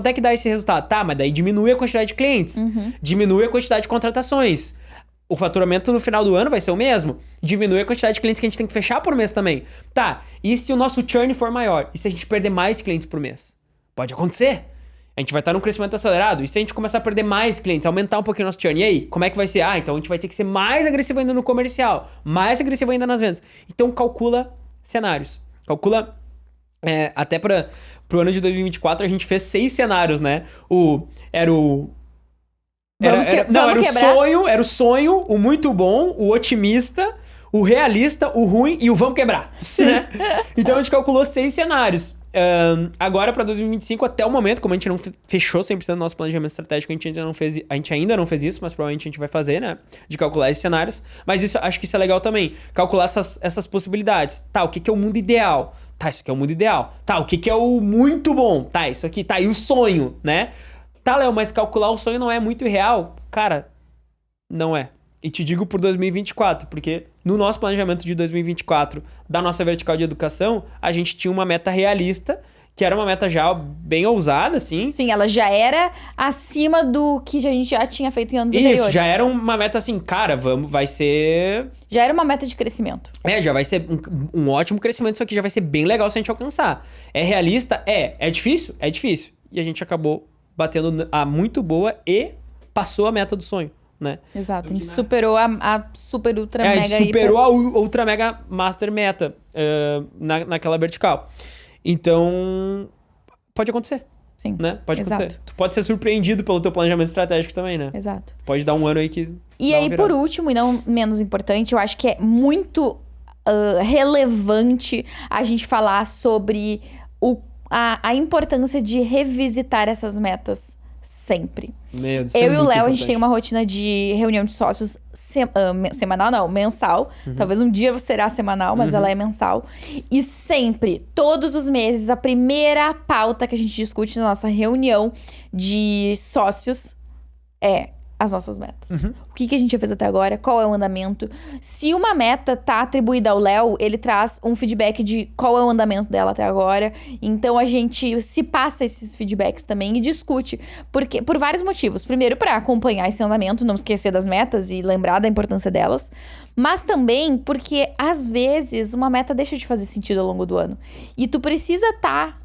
é que dá esse resultado? Tá, mas daí diminui a quantidade de clientes, diminui a quantidade de contratações. O faturamento no final do ano vai ser o mesmo. Diminui a quantidade de clientes que a gente tem que fechar por mês também. Tá, e se o nosso churn for maior? E se a gente perder mais clientes por mês? Pode acontecer. A gente vai estar num crescimento acelerado. E se a gente começar a perder mais clientes, aumentar um pouquinho o nosso churn? E aí, como é que vai ser? Então a gente vai ter que ser mais agressivo ainda no comercial. Mais agressivo ainda nas vendas. Então calcula cenários. Calcula... até pro ano de 2024 a gente fez 6 cenários, né? Era o sonho, o muito bom, o otimista, o realista, o ruim e o vamos quebrar. Né? Então a gente calculou 6 cenários. Agora para 2025, até o momento, como a gente não fechou 100% do nosso planejamento estratégico, a gente ainda não fez isso, mas provavelmente a gente vai fazer, né? De calcular esses cenários. Mas acho que isso é legal também. Calcular essas possibilidades. Tá, o que é o mundo ideal? Tá, isso aqui é o mundo ideal. Tá, o que é o muito bom? Tá, isso aqui. Tá, e o sonho, né? Tá, Léo, mas calcular o sonho não é muito irreal? Cara, não é. E te digo por 2024, porque no nosso planejamento de 2024 da nossa vertical de educação, a gente tinha uma meta realista, que era uma meta já bem ousada, assim. Sim, ela já era acima do que a gente já tinha feito em anos anteriores. Isso, já era uma meta assim, cara, vai ser... Já era uma meta de crescimento. Já vai ser um ótimo crescimento, isso aqui já vai ser bem legal se a gente alcançar. É realista? É difícil? É difícil. E a gente acabou batendo a muito boa e passou a meta do sonho, né? Exato, a gente superou a super ultra mega... A gente superou a ultra mega master meta naquela vertical. Então, pode acontecer. Sim, né? Pode exato. acontecer. Tu pode ser surpreendido pelo teu planejamento estratégico também, né? Exato. Pode dar um ano aí que... E aí, por último, e não menos importante, eu acho que é muito relevante a gente falar sobre a importância de revisitar essas metas sempre. Eu e o Léo, a gente tem uma rotina de reunião de sócios semanal, não, mensal. Talvez um dia será semanal, mas ela é mensal. E sempre, todos os meses, a primeira pauta que a gente discute na nossa reunião de sócios é as nossas metas. O que a gente já fez até agora, qual é o andamento. Se uma meta tá atribuída ao Léo, ele traz um feedback de qual é o andamento dela até agora. Então, a gente se passa esses feedbacks também e discute. Por vários motivos. Primeiro, para acompanhar esse andamento, não esquecer das metas e lembrar da importância delas. Mas também porque, às vezes, uma meta deixa de fazer sentido ao longo do ano. E tu precisa estar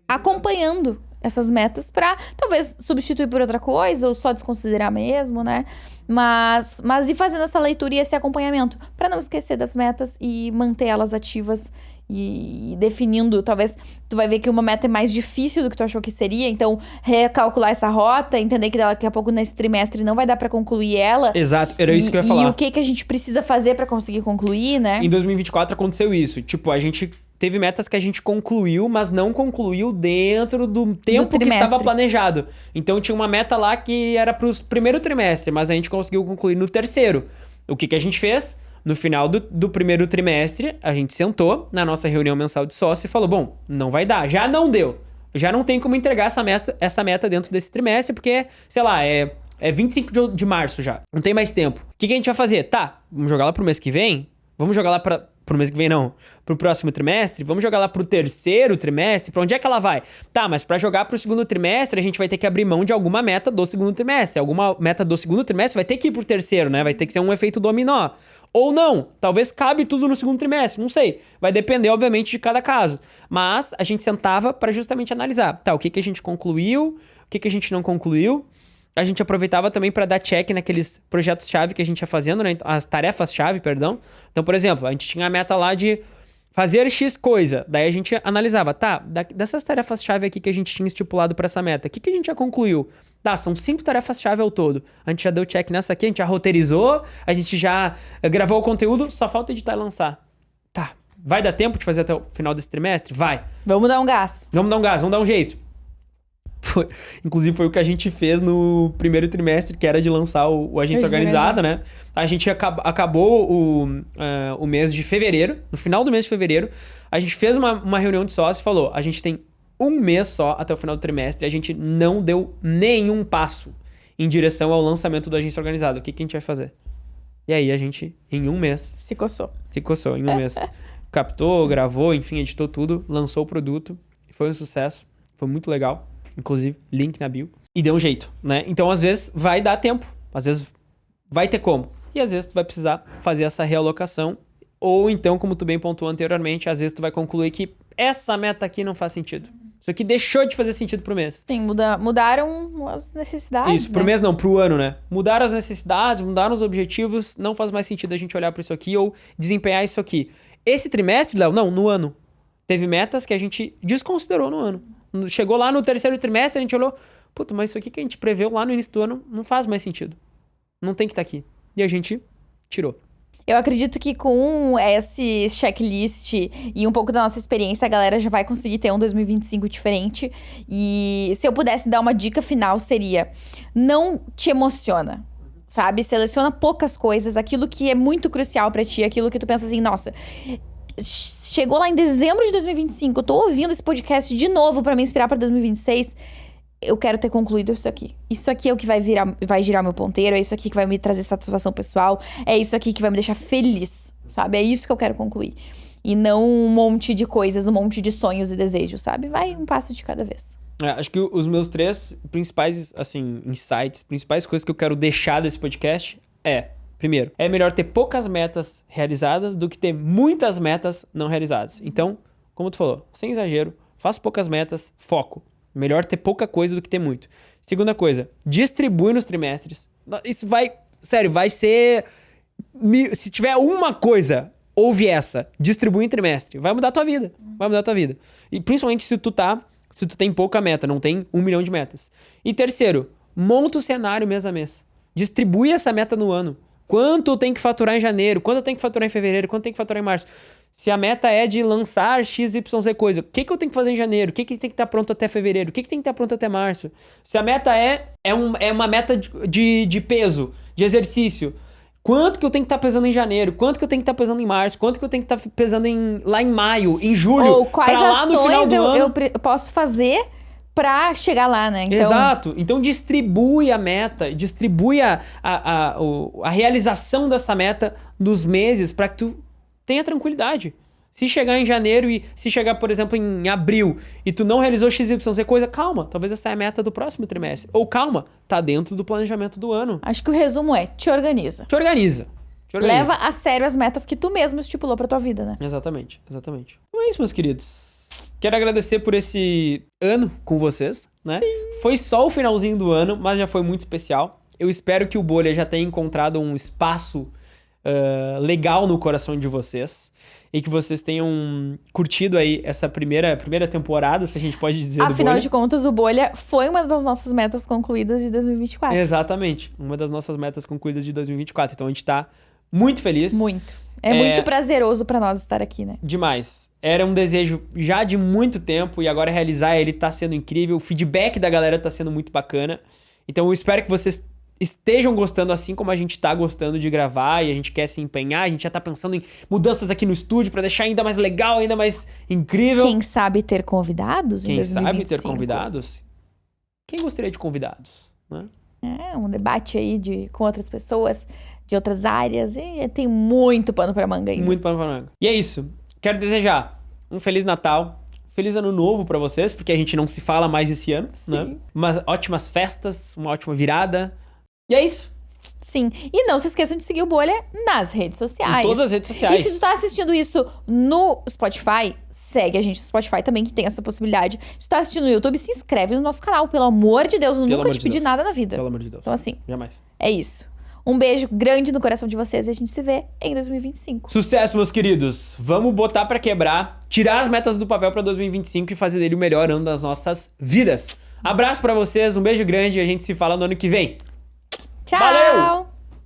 acompanhando essas metas pra talvez substituir por outra coisa ou só desconsiderar mesmo, né? Mas ir fazendo essa leitura e esse acompanhamento pra não esquecer das metas e manter elas ativas e definindo. Talvez tu vai ver que uma meta é mais difícil do que tu achou que seria, então recalcular essa rota, entender que daqui a pouco nesse trimestre não vai dar pra concluir ela. Exato, era isso que eu ia falar. E o que a gente precisa fazer pra conseguir concluir, né? Em 2024 aconteceu isso. Tipo, a gente teve metas que a gente concluiu, mas não concluiu dentro do tempo que estava planejado. Então tinha uma meta lá que era pro primeiro trimestre, mas a gente conseguiu concluir no terceiro. O que a gente fez? No final do primeiro trimestre, a gente sentou na nossa reunião mensal de sócio e falou, bom, não vai dar, já não deu. Já não tem como entregar essa meta dentro desse trimestre, porque, sei lá, é 25 de março já. Não tem mais tempo. O que a gente vai fazer? Tá, vamos jogar lá pro mês que vem? Vamos jogar lá pro mês que vem, não. Pro próximo trimestre? Vamos jogar lá pro terceiro trimestre? Pra onde é que ela vai? Tá, mas pra jogar pro segundo trimestre, a gente vai ter que abrir mão de alguma meta do segundo trimestre. Alguma meta do segundo trimestre vai ter que ir pro terceiro, né? Vai ter que ser um efeito dominó. Ou não, talvez cabe tudo no segundo trimestre, não sei. Vai depender, obviamente, de cada caso. Mas a gente sentava pra justamente analisar. Tá, o que a gente concluiu, o que a gente não concluiu. A gente aproveitava também para dar check naqueles projetos-chave que a gente ia fazendo, né? As tarefas-chave, perdão. Então, por exemplo, a gente tinha a meta lá de fazer X coisa. Daí a gente analisava, tá, dessas tarefas-chave aqui que a gente tinha estipulado para essa meta, o que a gente já concluiu? Tá, são 5 tarefas-chave ao todo. A gente já deu check nessa aqui, a gente já roteirizou, a gente já gravou o conteúdo, só falta editar e lançar. Tá, vai dar tempo de fazer até o final desse trimestre? Vai. Vamos dar um gás. Vamos dar um jeito. Inclusive foi o que a gente fez no primeiro trimestre, que era de lançar o Agência Organizada, né? A gente acabou o mês de fevereiro, no final do mês de fevereiro, a gente fez uma reunião de sócios e falou, a gente tem um mês só até o final do trimestre, a gente não deu nenhum passo em direção ao lançamento do Agência Organizada. O que a gente vai fazer? E aí a gente, em um mês... Se coçou, em um mês. Captou, gravou, enfim, editou tudo, lançou o produto, foi um sucesso, foi muito legal. Inclusive, link na bio. E deu um jeito, né? Então, às vezes, vai dar tempo. Às vezes, vai ter como. E, às vezes, tu vai precisar fazer essa realocação. Ou, então, como tu bem pontuou anteriormente, às vezes, tu vai concluir que essa meta aqui não faz sentido. Isso aqui deixou de fazer sentido pro mês. Sim, mudaram as necessidades, Isso, pro mês não, pro ano, né? Mudaram as necessidades, mudaram os objetivos. Não faz mais sentido a gente olhar pra isso aqui ou desempenhar isso aqui. Esse trimestre, Léo, não, no ano. Teve metas que a gente desconsiderou no ano. Chegou lá no terceiro trimestre, a gente olhou, puta, mas isso aqui que a gente preveu lá no início do ano não faz mais sentido. Não tem que estar aqui. E a gente tirou. Eu acredito que com esse checklist e um pouco da nossa experiência, a galera já vai conseguir ter um 2025 diferente. E se eu pudesse dar uma dica final, seria: não te emociona, sabe? Seleciona poucas coisas, aquilo que é muito crucial pra ti, aquilo que tu pensa assim, nossa... Chegou lá em dezembro de 2025, eu tô ouvindo esse podcast de novo pra me inspirar pra 2026. Eu quero ter concluído isso aqui. Isso aqui é o que vai girar meu ponteiro, é isso aqui que vai me trazer satisfação pessoal, é isso aqui que vai me deixar feliz, sabe? É isso que eu quero concluir. E não um monte de coisas, um monte de sonhos e desejos, sabe? Vai um passo de cada vez. Acho que os meus 3 principais, assim, insights, principais coisas que eu quero deixar desse podcast primeiro, é melhor ter poucas metas realizadas do que ter muitas metas não realizadas. Então, como tu falou, sem exagero, faça poucas metas, foco. Melhor ter pouca coisa do que ter muito. Segunda coisa, distribui nos trimestres. Isso vai ser... Se tiver uma coisa, ouve essa, distribui em trimestre, vai mudar a tua vida. Vai mudar a tua vida. E principalmente se tu tem pouca meta, não tem 1 milhão de metas. E terceiro, monta o cenário mês a mês. Distribui essa meta no ano. Quanto eu tenho que faturar em janeiro? Quanto eu tenho que faturar em fevereiro? Quanto eu tenho que faturar em março? Se a meta é de lançar XYZ coisa, o que eu tenho que fazer em janeiro? O que tem que estar pronto até fevereiro? O que tem que estar pronto até março? Se a meta é uma meta de peso, de exercício, quanto que eu tenho que estar pesando em janeiro? Quanto que eu tenho que estar pesando em março? Quanto que eu tenho que estar pesando lá em maio, em julho? Ou quais lá no final ações do ano? eu posso fazer pra chegar lá, né? Então... Exato. Então distribui a meta, distribui a realização dessa meta dos meses para que tu tenha tranquilidade. Se chegar em janeiro e se chegar, por exemplo, em abril e tu não realizou XYZ coisa, calma, talvez essa é a meta do próximo trimestre. Ou calma, tá dentro do planejamento do ano. Acho que o resumo é, te organiza. Te organiza. Leva a sério as metas que tu mesmo estipulou pra tua vida, né? Exatamente. Então é isso, meus queridos. Quero agradecer por esse ano com vocês, né? Foi só o finalzinho do ano, mas já foi muito especial. Eu espero que o Bolha já tenha encontrado um espaço legal no coração de vocês. E que vocês tenham curtido aí essa primeira temporada, se a gente pode dizer, Afinal de contas, o Bolha foi uma das nossas metas concluídas de 2024. Exatamente. Uma das nossas metas concluídas de 2024. Então a gente tá muito feliz. Muito. É muito prazeroso pra nós estar aqui, né? Demais. Era um desejo já de muito tempo e agora realizar ele tá sendo incrível. O feedback da galera tá sendo muito bacana. Então eu espero que vocês estejam gostando assim como a gente tá gostando de gravar e a gente quer se empenhar. A gente já tá pensando em mudanças aqui no estúdio pra deixar ainda mais legal, ainda mais incrível. Quem sabe ter convidados em 2025? Quem sabe ter convidados? Quem gostaria de convidados, né? Um debate aí com outras pessoas de outras áreas e tem muito pano pra manga ainda. Muito pano pra manga. E é isso. Quero desejar um Feliz Natal, Feliz Ano Novo pra vocês, porque a gente não se fala mais esse ano, né? Umas ótimas festas, uma ótima virada. E é isso. Sim. E não se esqueçam de seguir o Bolha nas redes sociais. Em todas as redes sociais. E se tu tá assistindo isso no Spotify, segue a gente no Spotify também, que tem essa possibilidade. Se tu tá assistindo no YouTube, se inscreve no nosso canal. Pelo amor de Deus, eu nunca te pedi nada na vida. Pelo amor de Deus. Então assim, jamais. É isso. Um beijo grande no coração de vocês e a gente se vê em 2025. Sucesso, meus queridos. Vamos botar pra quebrar, tirar as metas do papel pra 2025 e fazer dele o melhor ano das nossas vidas. Abraço pra vocês, um beijo grande e a gente se fala no ano que vem. Tchau! Valeu!